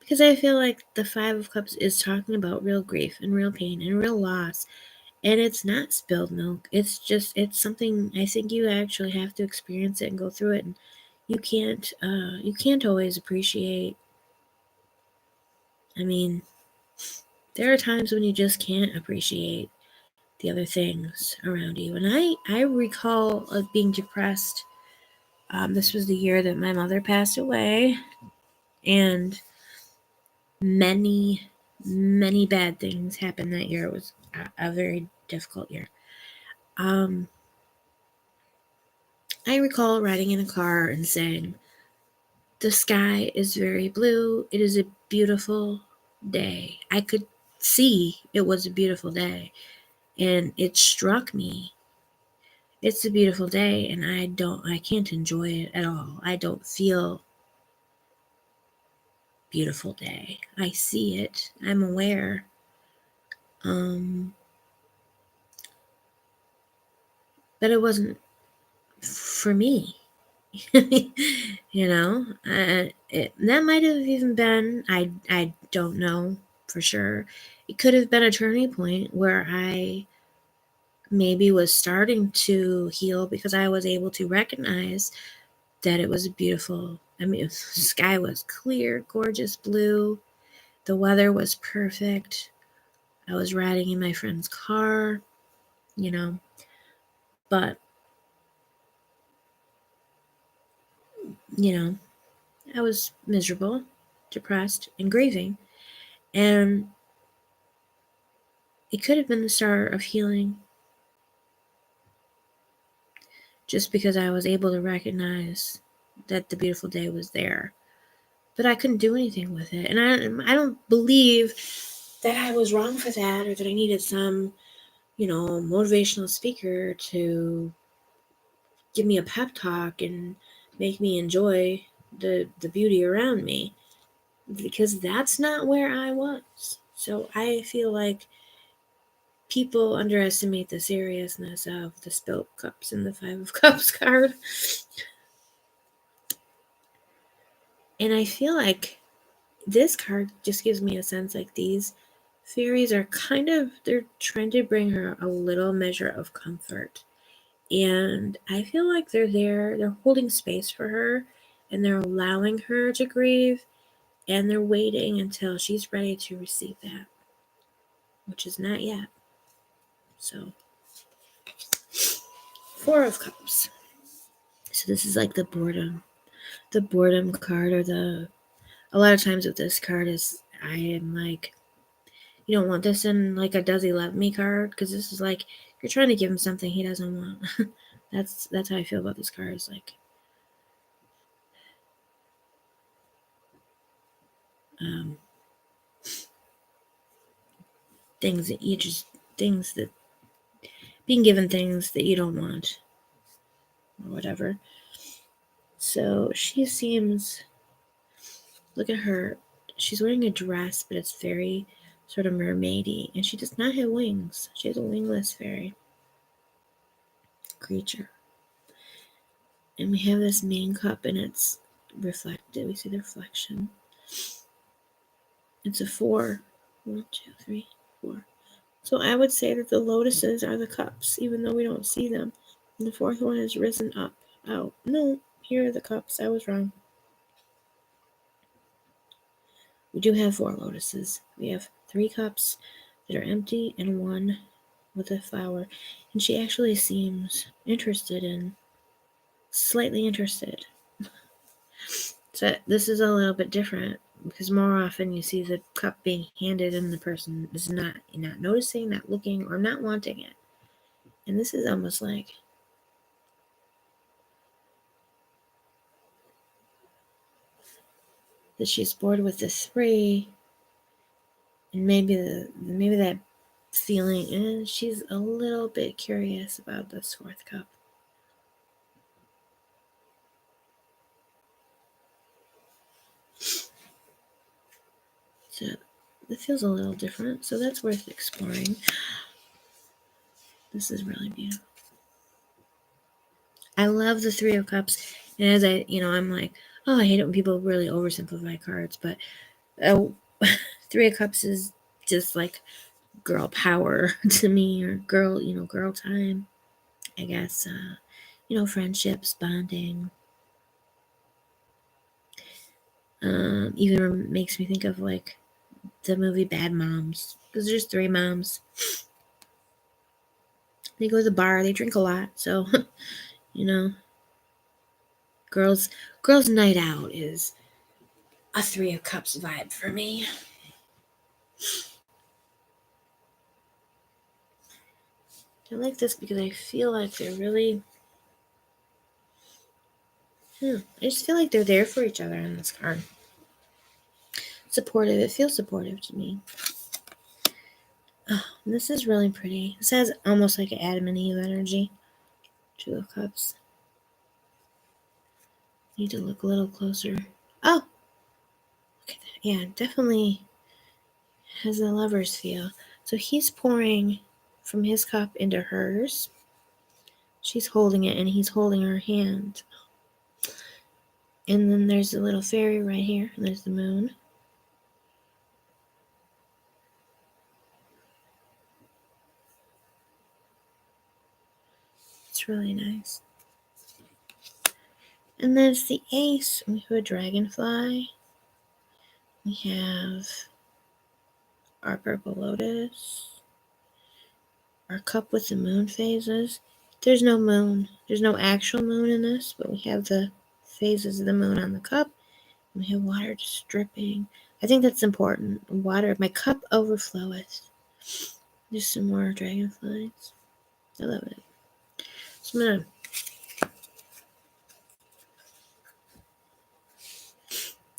Speaker 1: Because I feel like the 5 of Cups is talking about real grief and real pain and real loss. And it's not spilled milk. It's something I think you actually have to experience it and go through it. And you can't always appreciate. I mean, there are times when you just can't appreciate the other things around you. And I recall being depressed. This was the year that my mother passed away. And many bad things happened that year. It was a very difficult year. I recall riding in a car and saying, the sky is very blue. It is a beautiful day. I could see it was a beautiful day. And it struck me. It's a beautiful day and I can't enjoy it at all. I don't feel beautiful day. I see it. I'm aware. But it wasn't for me. That might have even been, I don't know for sure. It could have been a turning point where I maybe was starting to heal because I was able to recognize that it was beautiful. I mean, the sky was clear, gorgeous blue. The weather was perfect. I was riding in my friend's car, but, I was miserable, depressed, and grieving. And it could have been the start of healing just because I was able to recognize that the beautiful day was there. But I couldn't do anything with it. And I don't believe that I was wrong for that or that I needed some, motivational speaker to give me a pep talk and make me enjoy the beauty around me, because that's not where I was. So I feel like people underestimate the seriousness of the Spilt Cups and the Five of Cups card. And I feel like this card just gives me a sense like these fairies are they're trying to bring her a little measure of comfort. And I feel like they're holding space for her, and they're allowing her to grieve, and they're waiting until she's ready to receive that, which is not yet. So, Four of Cups. So this is like the boredom card, or a lot of times with this card is I am like, you don't want this in like a does he love me card, because this is like you're trying to give him something he doesn't want. that's how I feel about this card. Is like things that being given things that you don't want or whatever. So she seems, look at her, she's wearing a dress, but it's very sort of mermaidy, and she does not have wings. She has a wingless fairy creature. And we have this main cup, and it's reflected. We see the reflection. It's a 4. 1, 2, 3, 4. So I would say that the lotuses are the cups, even though we don't see them. And the fourth one has risen up. Oh, no, here are the cups. I was wrong. We do have 4 lotuses. We have 3 cups that are empty and 1 with a flower. And she actually seems slightly interested. So this is a little bit different, because more often you see the cup being handed and the person is not noticing, not looking, or not wanting it. And this is almost like that she's bored with the 3, and maybe that feeling, and she's a little bit curious about this 4th cup. So it feels a little different, so that's worth exploring. This is really beautiful. I love the 3 of Cups, and as I'm like, oh, I hate it when people really oversimplify cards, but 3 of Cups is just like girl power to me, or girl time, I guess. Friendships, bonding. Even makes me think of like the movie Bad Moms, because there's 3 moms. They go to the bar, they drink a lot, so girls night out is a 3 of Cups vibe for me. I like this because I feel like they're really I just feel like they're there for each other in this card. Supportive. It feels supportive to me. Oh, this is really pretty. This has almost like an Adam and Eve energy. 2 of Cups. Need to look a little closer. Oh! Look at that. Yeah, definitely has a lover's feel. So he's pouring from his cup into hers. She's holding it, and he's holding her hand. And then there's a little fairy right here. And there's the moon. It's really nice. And there's the ace. We have a dragonfly. We have our purple lotus. Our cup with the moon phases. There's no moon. There's no actual moon in this, but we have the phases of the moon on the cup. And we have water just dripping. I think that's important. Water. My cup overfloweth. There's some more dragonflies. I love it. So I'm going to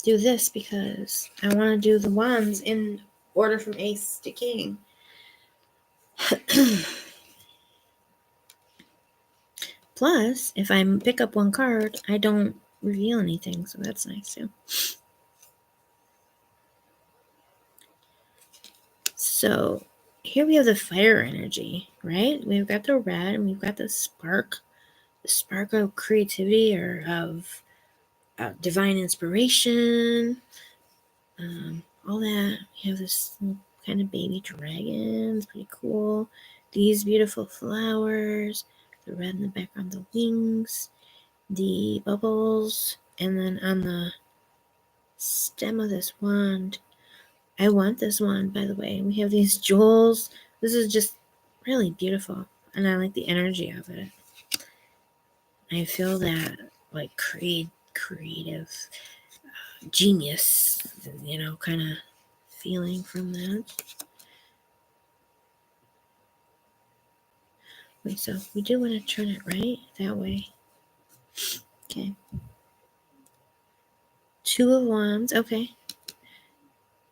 Speaker 1: do this because I want to do the wands in order from ace to king. Plus, if I pick up one card, I don't reveal anything, so that's nice too. So here we have the fire energy, right? We've got the red and we've got the spark of creativity or of divine inspiration, all that. We have this kind of baby dragon. It's pretty cool. These beautiful flowers, the red in the background, the wings, the bubbles, and then on the stem of this wand, I want this wand, by the way. We have these jewels. This is just really beautiful, and I like the energy of it. I feel that like creative genius, kind of feeling from that. Wait, so we do want to turn it right that way. Okay. 2 of Wands. Okay.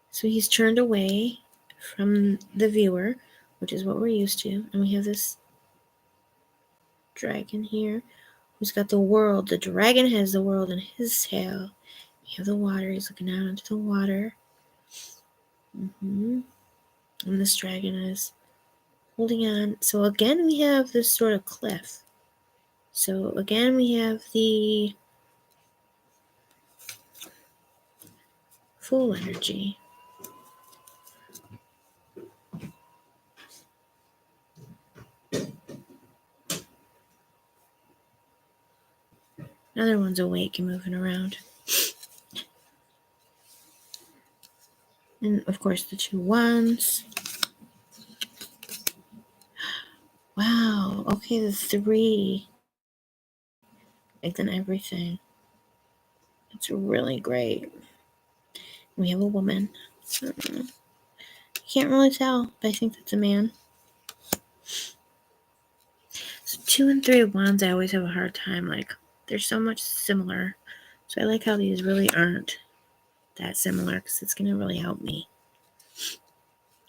Speaker 1: So he's turned away from the viewer, which is what we're used to. And we have this dragon here who's got the world. The dragon has the world in his tail. We have the water. He's looking out into the water. And this dragon is holding on. So again, we have this sort of cliff. So again, we have the Fool energy. Another one's awake and moving around. And of course, the 2 Wands. Wow. Okay, the 3. And everything. It's really great. We have a woman. I can't really tell, but I think that's a man. So 2 and 3 of Wands, I always have a hard time. Like, they're so much similar. So I like how these really aren't that similar because it's going to really help me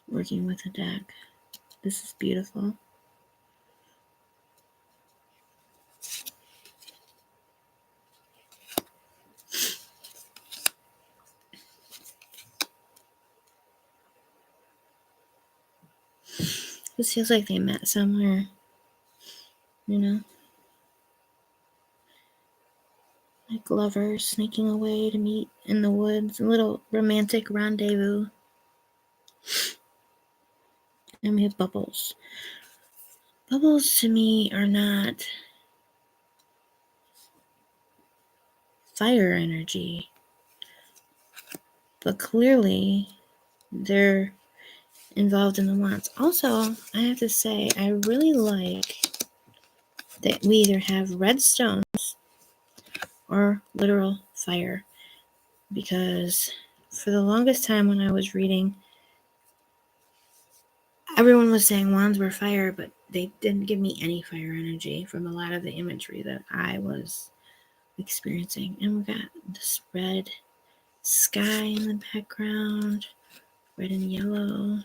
Speaker 1: working with the deck. This is beautiful. This feels like they met somewhere, like lovers sneaking away to meet in the woods, a little romantic rendezvous. And we have bubbles. Bubbles to me are not fire energy, but clearly they're involved in the wands. Also, I have to say, I really like that we either have red stones or literal fire, because for the longest time when I was reading, everyone was saying wands were fire, but they didn't give me any fire energy from a lot of the imagery that I was experiencing. And we got this red sky in the background, red and yellow.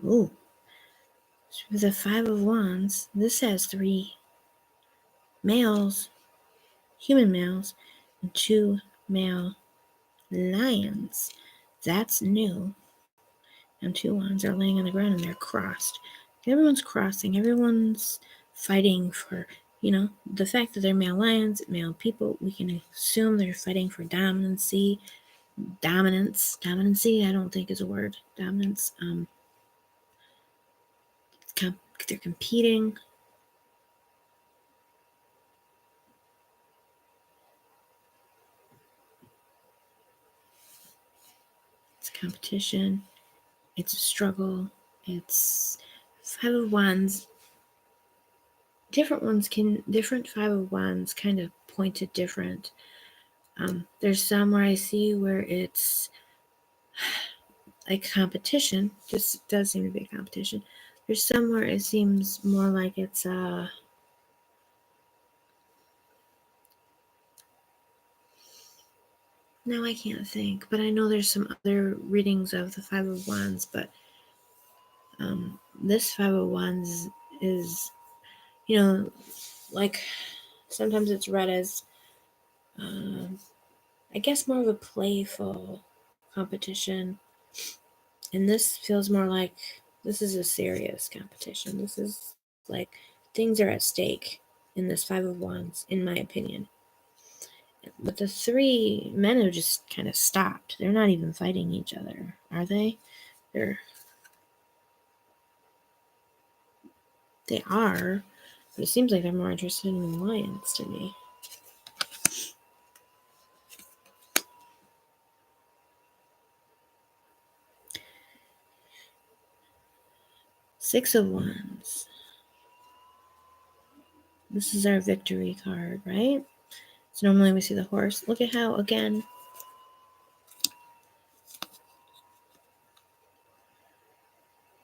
Speaker 1: Ooh. So with the 5 of Wands, this has 3 males, human males, and 2 male lions. That's new. And 2 wands are laying on the ground and they're crossed. Everyone's crossing. Everyone's fighting for, the fact that they're male lions, male people, we can assume they're fighting for dominancy. Dominancy, I don't think is a word. Dominance. They're competing. It's a competition. It's a struggle. It's 5 of Wands. Different 5 of Wands kind of point to different. There's some where I see where it's like competition. Just does seem to be a competition. There's some where it seems more like it's now I can't think, but I know there's some other readings of the 5 of Wands, but this 5 of Wands is, like Sometimes it's read as, I guess, more of a playful competition. And this feels more like this is a serious competition. This is like things are at stake in this Five of Wands, in my opinion. But the three men have just kind of stopped. They're not even fighting each other, are they? They are, but it seems like they're more interested in the lions to me. Six of Wands. This is our victory card, right? So normally we see the horse. Look at how, again,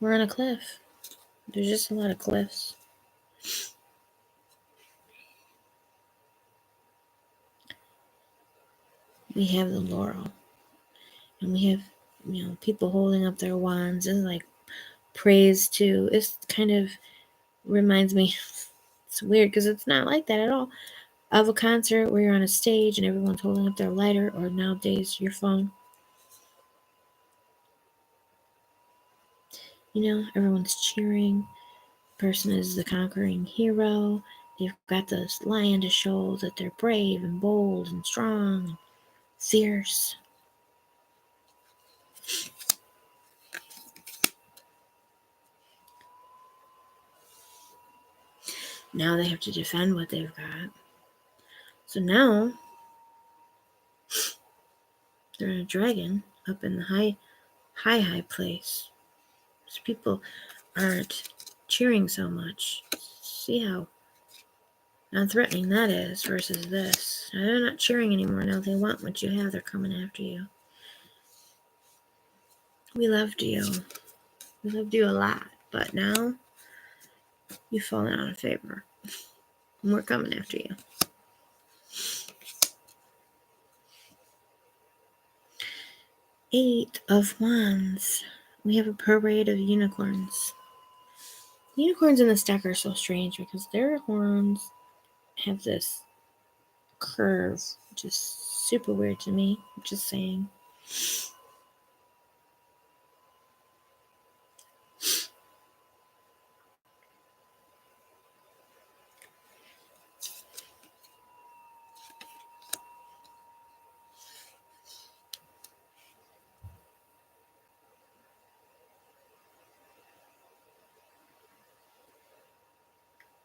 Speaker 1: we're on a cliff. There's just a lot of cliffs. We have the laurel. And we have, people holding up their wands and like praise too. It's kind of reminds me, it's weird because it's not like that at all, of a concert where you're on a stage and everyone's holding up their lighter, or nowadays your phone. Everyone's cheering. The person is the conquering hero. They've got this lion to show that they're brave and bold and strong and fierce. Now they have to defend what they've got. So now they're in a dragon up in the high place. So people aren't cheering so much. See how non-threatening that is versus this. Now they're not cheering anymore. Now they want what you have. They're coming after you. We loved you. We loved you a lot. But now you've fallen out of favor. And we're coming after you. Eight of Wands. We have a parade of unicorns. Unicorns in this deck are so strange because their horns have this curve, which is super weird to me. I'm just saying.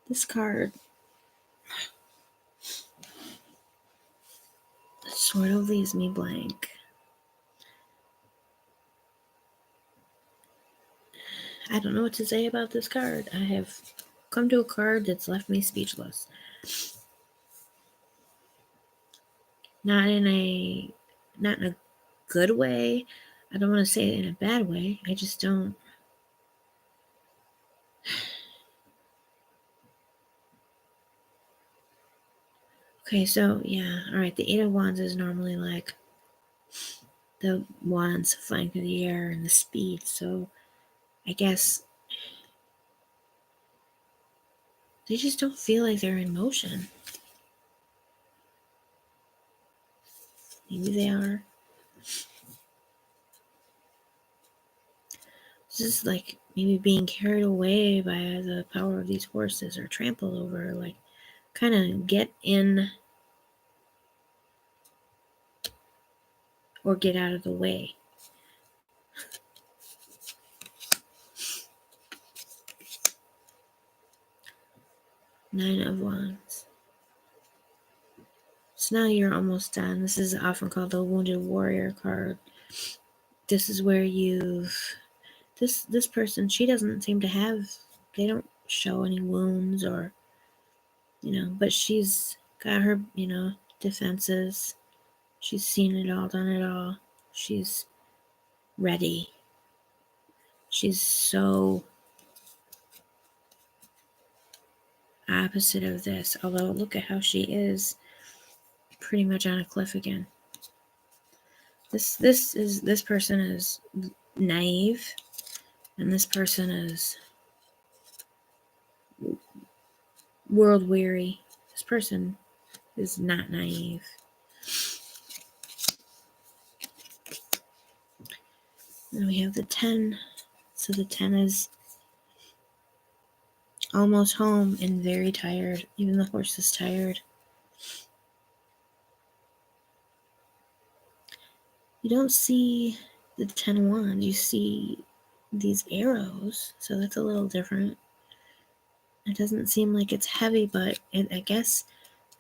Speaker 1: This card sort of leaves me blank. I don't know what to say about this card. I have come to a card that's left me speechless. Not in a good way. I don't want to say it in a bad way. I just don't. Okay, so yeah, all right. The Eight of Wands is normally like the wands flying through the air and the speed. So I guess they just don't feel like they're in motion. Maybe they are. This is like maybe being carried away by the power of these horses or trampled over, like kind of get in or get out of the way. Nine of Wands. So now you're almost done. This is often called the Wounded Warrior card. This is where this person, she doesn't seem to have, they don't show any wounds or, but she's got her, defenses. She's seen it all, done it all. She's ready. She's so opposite of this, although look at how she is pretty much on a cliff again. This person is naive, and this person is world weary. This This person is not naive. Then we have the 10. So the 10 is almost home and very tired. Even the horse is tired. You don't see the 10 of Wands. You see these arrows. So that's a little different. It doesn't seem like it's heavy, but I guess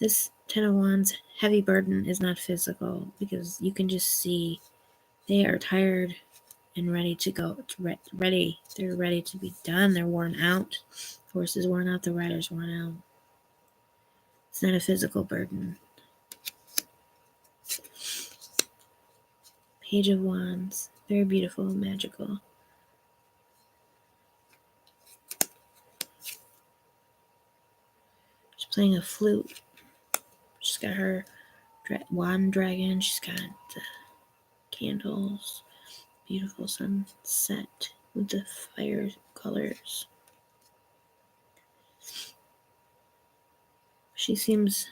Speaker 1: this 10 of Wands heavy burden is not physical, because you can just see they are tired and ready to go. Ready. They're ready to be done. They're worn out. The horse is worn out. The rider's worn out. It's not a physical burden. Page of Wands. Very beautiful and magical. She's playing a flute. She's got her wand dragon. She's got candles. Beautiful sunset with the fire colors. She seems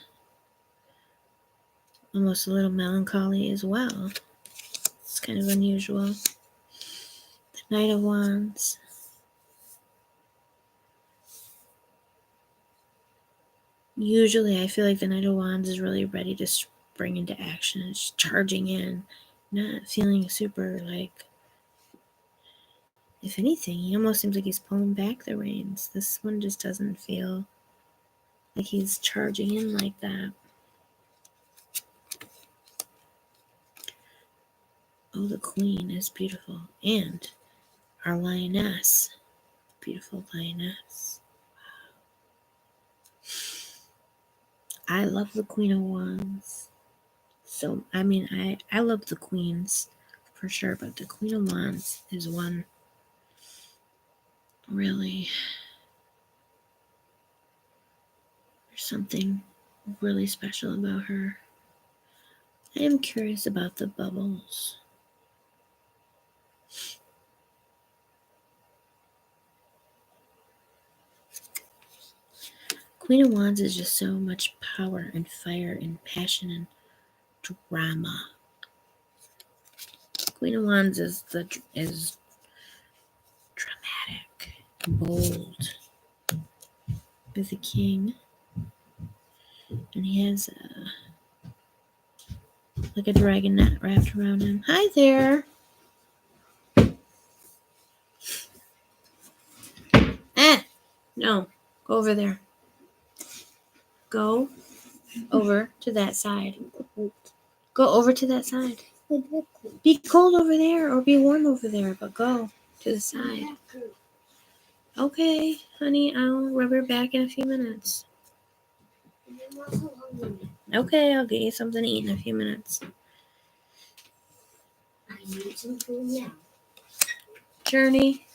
Speaker 1: almost a little melancholy as well. It's kind of unusual. The Knight of Wands. Usually I feel like the Knight of Wands is really ready to spring into action. It's charging in, not feeling super like, if anything, he almost seems like he's pulling back the reins. This one just doesn't feel like he's charging in like that. Oh, the Queen is beautiful. And our Lioness. Beautiful Lioness. Wow. I love the Queen of Wands. So, I mean, I love the Queens for sure, but the Queen of Wands is one really, there's something really special about her. I am curious about the bubbles. Queen of Wands is just so much power and fire and passion and drama. Queen of Wands is dramatic, bold. With the King, and he has like a dragon net wrapped around him. Hi there. No, go over there. Go over to that side. Go over to that side. Be cold over there or be warm over there, but go to the side. Okay, honey, I'll rub your back in a few minutes. Okay, I'll get you something to eat in a few minutes.
Speaker 2: I need some food now.
Speaker 1: Journey,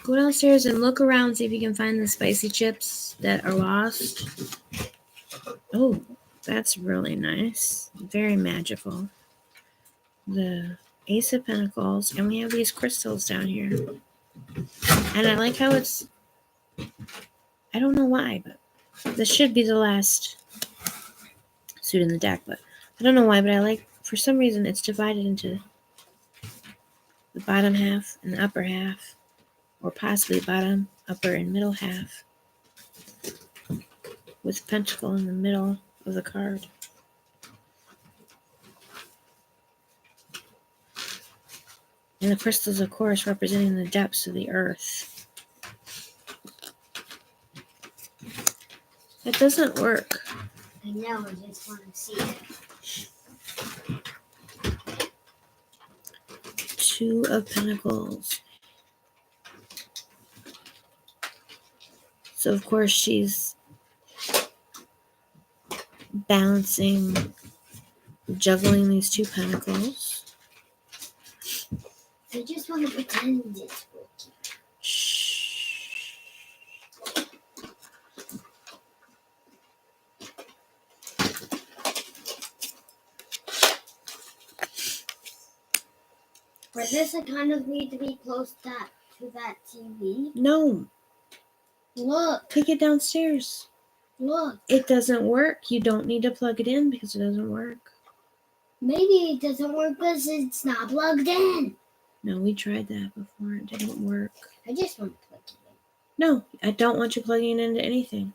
Speaker 1: go downstairs and look around, see if you can find the spicy chips that are lost. Oh, that's really nice. Very magical. The Ace of Pentacles, and we have these crystals down here. And I like how it's, I don't know why, but this should be the last suit in the deck, but I don't know why, but I like, for some reason, it's divided into the bottom half and the upper half, or possibly bottom, upper, and middle half, with pentacle in the middle of the card. And the crystals, of course, representing the depths of the earth. It doesn't work.
Speaker 2: I know, I just want to see it.
Speaker 1: Two of Pentacles. So, of course, she's balancing, juggling these two pentacles.
Speaker 2: I just want to pretend it's working.
Speaker 1: Shh.
Speaker 2: For this, I kind of need to be close to that TV.
Speaker 1: No.
Speaker 2: Look.
Speaker 1: Take it downstairs.
Speaker 2: Look.
Speaker 1: It doesn't work. You don't need to plug it in because it doesn't work.
Speaker 2: Maybe it doesn't work because it's not plugged in.
Speaker 1: No, we tried that before. It didn't work.
Speaker 2: I just want to plug it in.
Speaker 1: No, I don't want you plugging it into anything.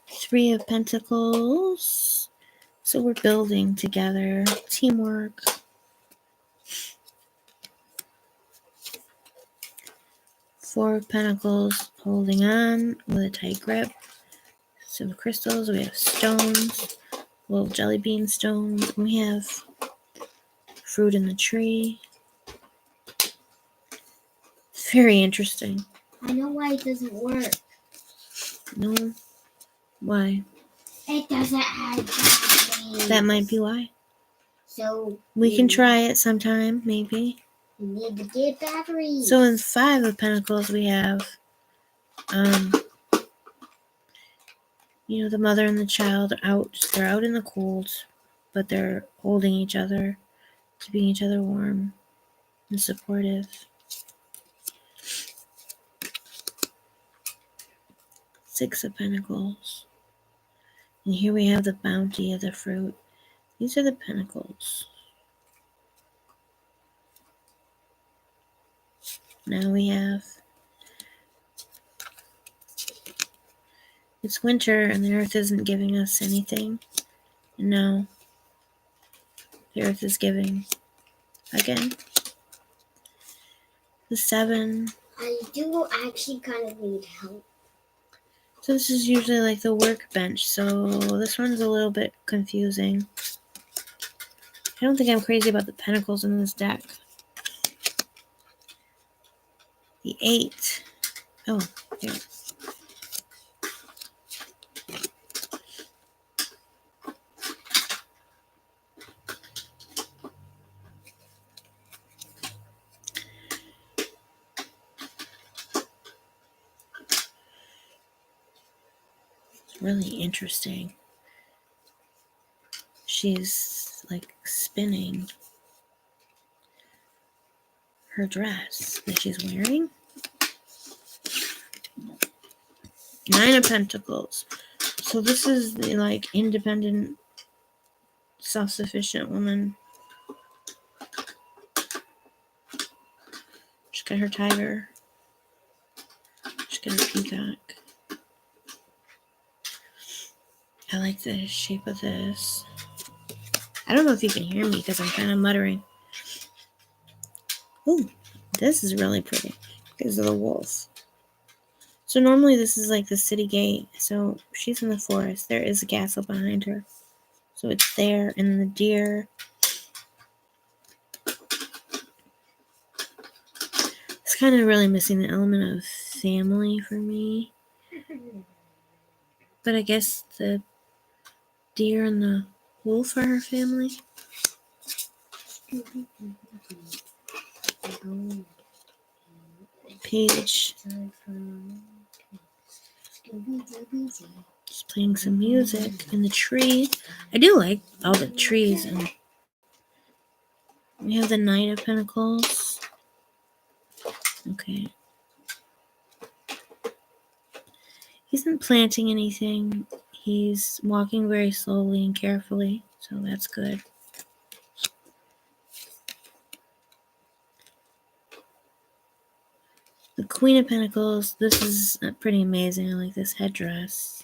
Speaker 1: Three of Pentacles. So we're building together. Teamwork. Four of Pentacles. Holding on with a tight grip. Some crystals. We have stones. Little jelly bean stones. We have fruit in the tree. It's very interesting.
Speaker 2: I know why it doesn't work.
Speaker 1: No? Why?
Speaker 2: It doesn't have batteries.
Speaker 1: That might be why.
Speaker 2: So
Speaker 1: We can try it sometime, maybe.
Speaker 2: You need to get batteries.
Speaker 1: So in Five of Pentacles we have the mother and the child out. They're out in the cold, but they're holding each other, keeping each other warm and supportive. Six of Pentacles. And here we have the bounty of the fruit. These are the pentacles. Now we have, it's winter and the earth isn't giving us anything. And now the earth is giving again. The Seven.
Speaker 2: I do actually kind of need help.
Speaker 1: So this is usually like the workbench. So this one's a little bit confusing. I don't think I'm crazy about the pentacles in this deck. The Eight. Oh, here. It's really interesting. She's like spinning her dress that she's wearing. Nine of Pentacles. So this is the like independent, self-sufficient woman. She's got her tiger. She's got her peacock. I like the shape of this. I don't know if you can hear me because I'm kind of muttering. Ooh, this is really pretty because of the wolf. So normally this is like the city gate. So she's in the forest. There is a castle behind her. So it's there. And the deer. It's kind of really missing the element of family for me. But I guess the deer and the wolf are her family. Page. Just playing some music in the tree. I do like all the trees. And we have the Knight of Pentacles. Okay. He isn't planting anything. He's walking very slowly and carefully. So that's good. The Queen of Pentacles. This is pretty amazing. I like this headdress.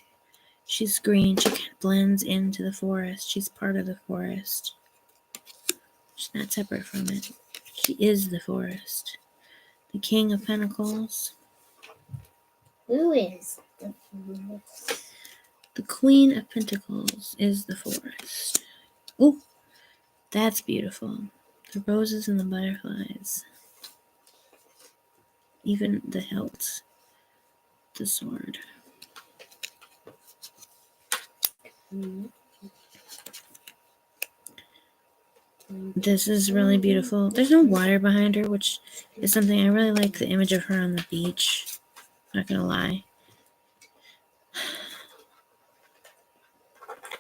Speaker 1: She's green. She kind of blends into the forest. She's part of the forest. She's not separate from it. She is the forest. The King of Pentacles.
Speaker 2: Who is the forest?
Speaker 1: The Queen of Pentacles is the forest. Oh, that's beautiful. The roses and the butterflies. Even the hilt. The sword. This is really beautiful. There's no water behind her, which is something I really like. The image of her on the beach. Not gonna lie.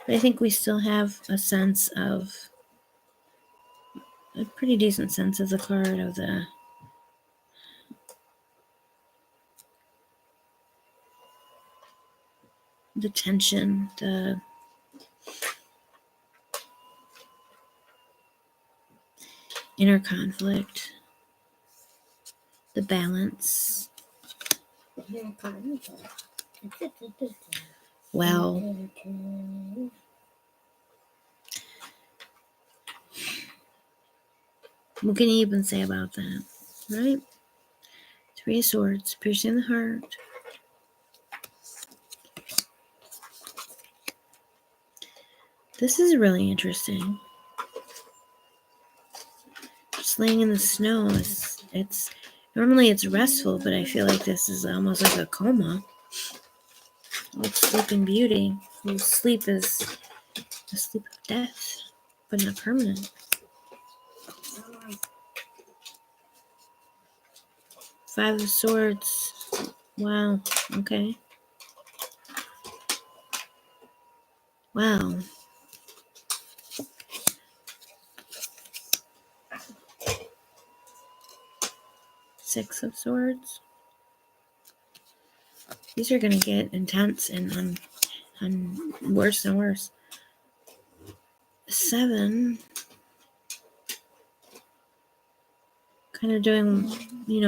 Speaker 1: But I think we still have a sense of, a pretty decent sense of the card of the the tension, the inner conflict, the balance. Well, what can you even say about that, right? Three of Swords, piercing the heart. This is really interesting. Just laying in the snow it's normally it's restful, but I feel like this is almost like a coma. Like Sleeping Beauty, whose sleep is the sleep of death, but not permanent. Five of Swords. Wow. Okay. Wow. Six of Swords. These are going to get intense and on worse and worse. Seven. Kind of doing,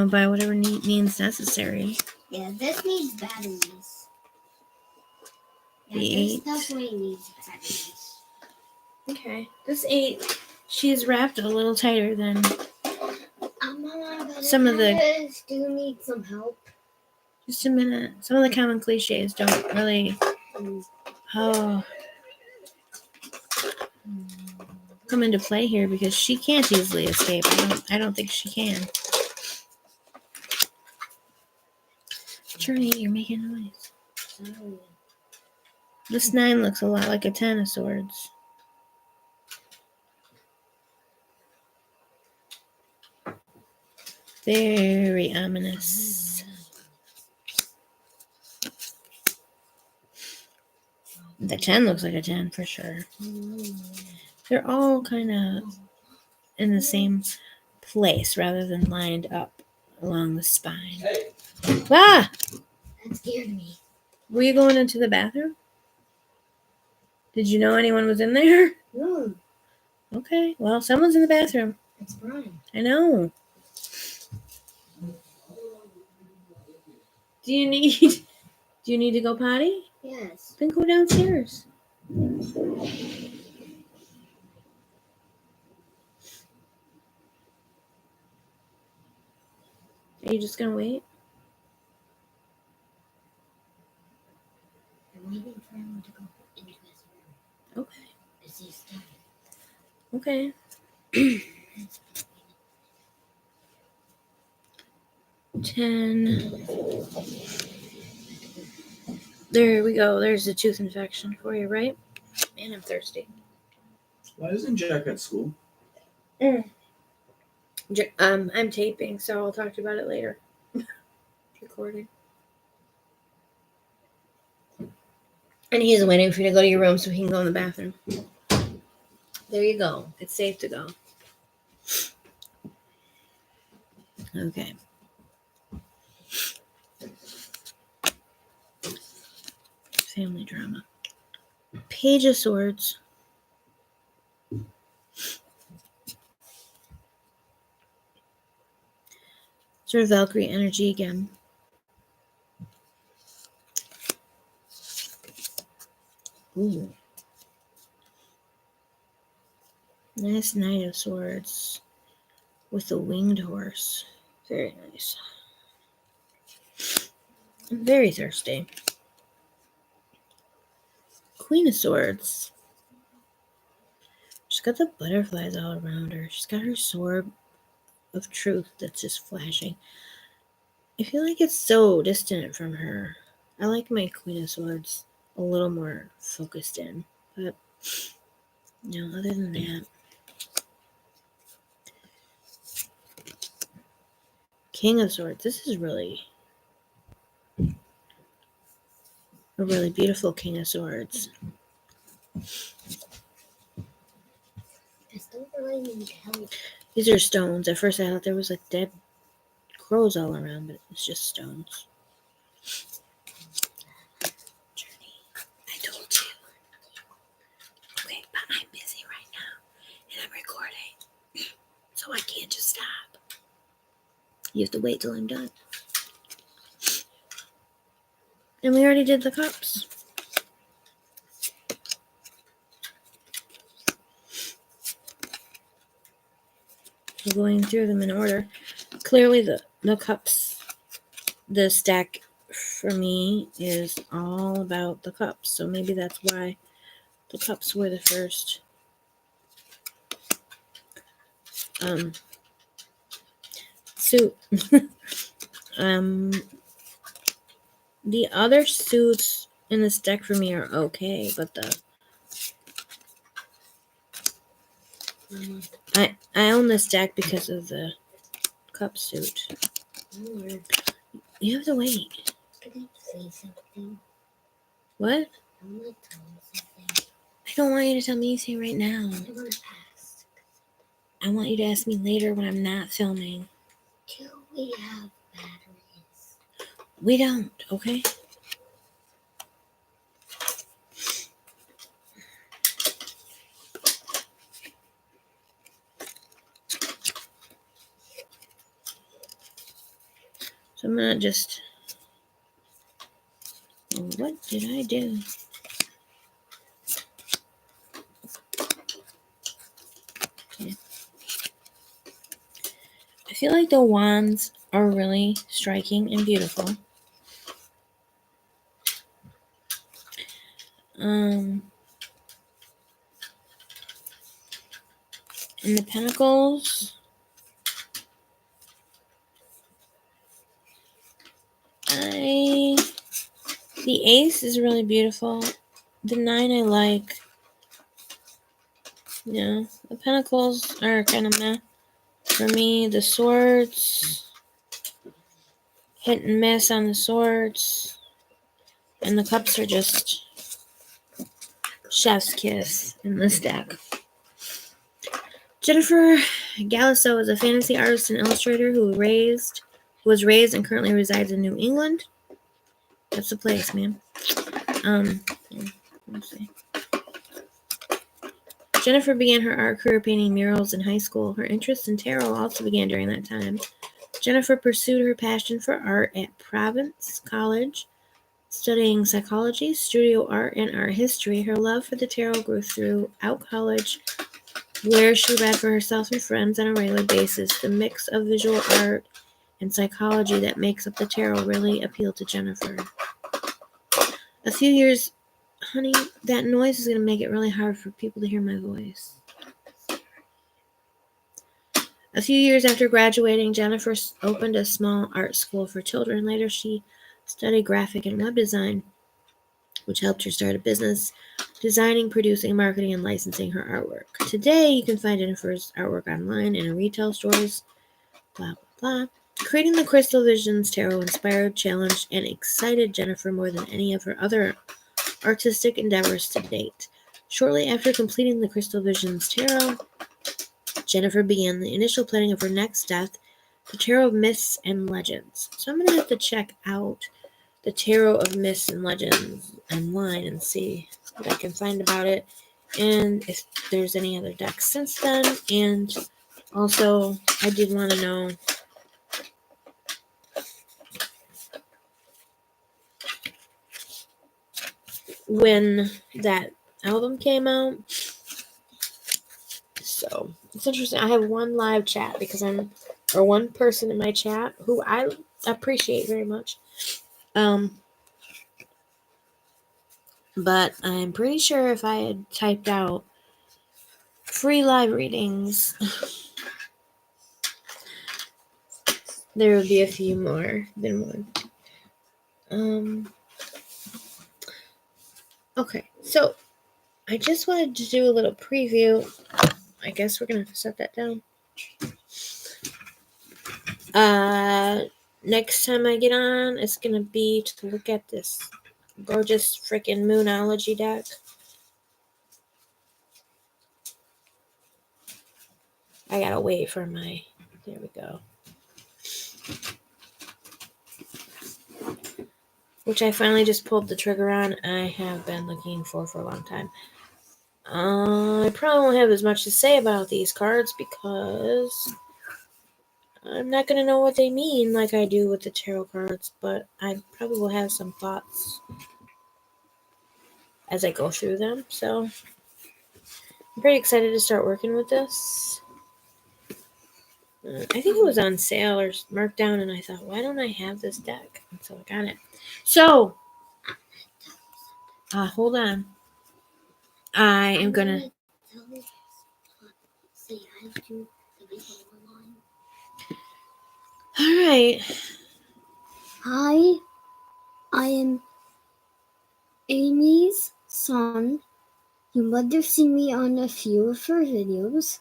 Speaker 1: by whatever means necessary.
Speaker 2: Yeah, this needs batteries. Yeah,
Speaker 1: The
Speaker 2: this
Speaker 1: eight.
Speaker 2: definitely needs batteries.
Speaker 1: Okay. This 8, she's wrapped a little tighter than
Speaker 2: Mama, but
Speaker 1: some of the...
Speaker 2: do you need some help?
Speaker 1: Just a minute. Some of the common cliches don't really... come into play here because she can't easily escape. I don't think she can. Chariot, you're making noise.
Speaker 2: Sorry.
Speaker 1: This 9 looks a lot like a 10 of Swords. Very ominous. The 10 looks like a 10 for sure. They're all kind of in the same place rather than lined up along the spine. Ah!
Speaker 2: That scared me.
Speaker 1: Were you going into the bathroom? Did you know anyone was in there?
Speaker 2: No.
Speaker 1: Okay, well, someone's in the bathroom.
Speaker 2: It's Brian.
Speaker 1: I know. Do you need to go potty?
Speaker 2: Yes.
Speaker 1: Then go downstairs. Are you just gonna wait?
Speaker 2: I'm waiting for him to go into his room.
Speaker 1: Okay.
Speaker 2: Is he still?
Speaker 1: Okay. 10. There we go. There's a tooth infection for you, right? Man, I'm thirsty.
Speaker 3: Why isn't Jack at school?
Speaker 1: I'm taping, so I'll talk to you about it later. Recording. And he's waiting for you to go to your room so he can go in the bathroom. There you go. It's safe to go. Okay. Family drama. Page of Swords. Sort of Valkyrie energy again. Ooh. Nice Knight of Swords with the winged horse. Very nice. I'm very thirsty. Queen of Swords. She's got the butterflies all around her. She's got her sword of truth that's just flashing. I feel like it's so distant from her. I like my Queen of Swords a little more focused in, but other than that. King of Swords. This is really a really beautiful King of Swords.
Speaker 2: I still really need help.
Speaker 1: These are stones. At first I thought there was like dead crows all around, but it's just stones. Journey. So I can't just stop. You have to wait till I'm done. And we already did the cups. I'm going through them in order. Clearly the cups, the stack for me is all about the cups. So maybe that's why the cups were the first. Suit. The other suits in this deck for me are okay, but I own this deck because of the cup suit. You have to wait.
Speaker 2: Can I say something?
Speaker 1: What?
Speaker 2: I want to tell you something.
Speaker 1: I don't want you to tell me anything right now.
Speaker 2: I want to ask.
Speaker 1: I want you to ask me later when I'm not filming.
Speaker 2: Do we have batteries?
Speaker 1: We don't, okay? So I'm gonna just... What did I do? Okay. I feel like the wands are really striking and beautiful. And the pentacles... The ace is really beautiful. The 9 I like. Yeah, the pentacles are kind of meh for me. The swords, hit and miss on the swords. And the cups are just chef's kiss in this deck. Jennifer Galisso is a fantasy artist and illustrator who was raised and currently resides in New England. That's the place, man. Let's see. Jennifer began her art career painting murals in high school. Her interest in tarot also began during that time. Jennifer pursued her passion for art at Providence College, studying psychology, studio art, and art history. Her love for the tarot grew throughout college, where she read for herself and friends on a regular basis. The mix of visual art and psychology that makes up the tarot really appealed to Jennifer. A few years... Honey, that noise is going to make it really hard for people to hear my voice. A few years after graduating, Jennifer opened a small art school for children. Later, she studied graphic and web design, which helped her start a business, designing, producing, marketing, and licensing her artwork. Today, you can find Jennifer's artwork online and in retail stores, blah, blah, blah. Creating the Crystal Visions Tarot inspired, challenged, and excited Jennifer more than any of her other artistic endeavors to date. Shortly after completing the Crystal Visions Tarot, Jennifer began the initial planning of her next step, the Tarot of Myths and Legends. So I'm going to have to check out the Tarot of Myths and Legends online and see what I can find about it, and if there's any other decks since then. And also, I did want to know when that album came out. So it's interesting. I have one live chat because one person in my chat who I appreciate very much. But I'm pretty sure if I had typed out free live readings, there would be a few more than one. Okay, so I just wanted to do a little preview. I guess we're gonna have to set that down. Next time I get on, it's gonna be to look at this gorgeous freaking Moonology deck. I gotta wait for my... There we go. Which I finally just pulled the trigger on. I have been looking for a long time. I probably won't have as much to say about these cards because I'm not going to know what they mean like I do with the tarot cards, but I probably will have some thoughts as I go through them. So I'm pretty excited to start working with this. I think it was on sale or marked down, and I thought, why don't I have this deck? And so I got it. So, hold on. I am going to...
Speaker 2: Say hi to the people online.
Speaker 1: All right.
Speaker 2: Hi, I am Amy's son. You might have seen me on a few of her videos.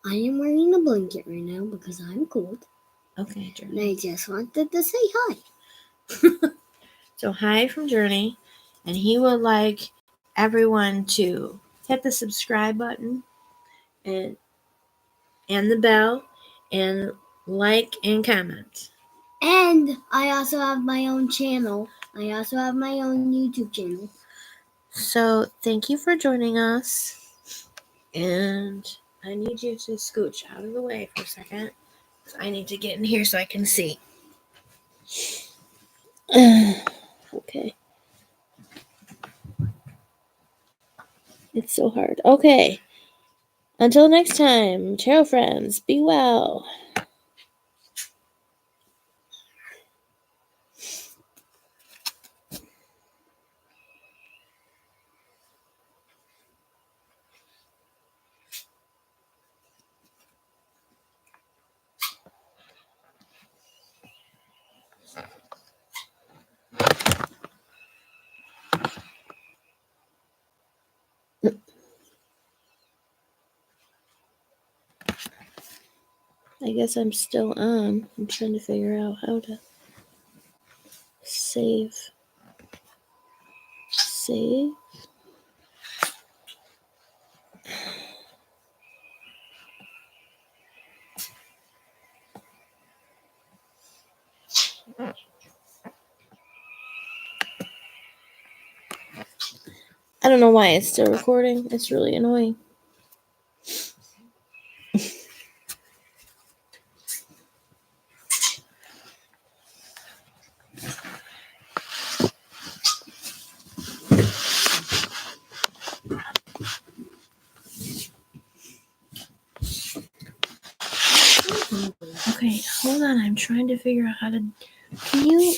Speaker 2: I am wearing a blanket right now because I'm cold.
Speaker 1: Okay, Journey.
Speaker 2: And I just wanted to say hi.
Speaker 1: So, hi from Journey. And he would like everyone to hit the subscribe button and the bell and like and comment.
Speaker 2: And I also have my own channel. I also have my own YouTube channel.
Speaker 1: So, thank you for joining us. And I need you to scooch out of the way for a second. I need to get in here so I can see. Okay. It's so hard. Okay. Until next time, tarot friends, be well. I guess I'm still on. I'm trying to figure out how to save. Save. I don't know why it's still recording. It's really annoying. Okay, hold on. I'm trying to figure out how to... Can you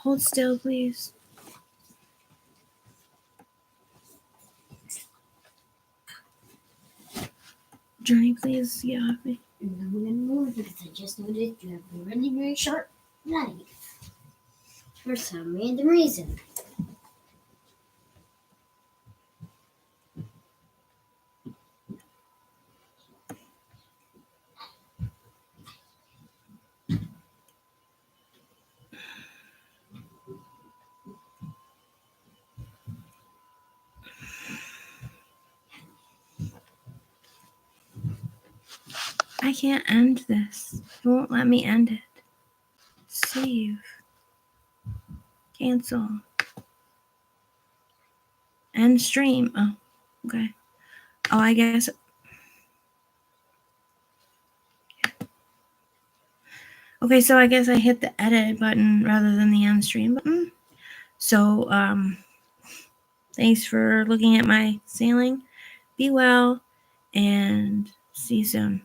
Speaker 1: hold still, please? Journey, please get off me.
Speaker 2: And I'm going to move because I just noticed you have a really, really sharp knife. For some random reason.
Speaker 1: I can't end this. It won't let me end it. Save. Cancel. End stream. Oh, okay. Oh, I guess. Okay, so I guess I hit the edit button rather than the end stream button. So, thanks for looking at my sailing. Be well, and see you soon.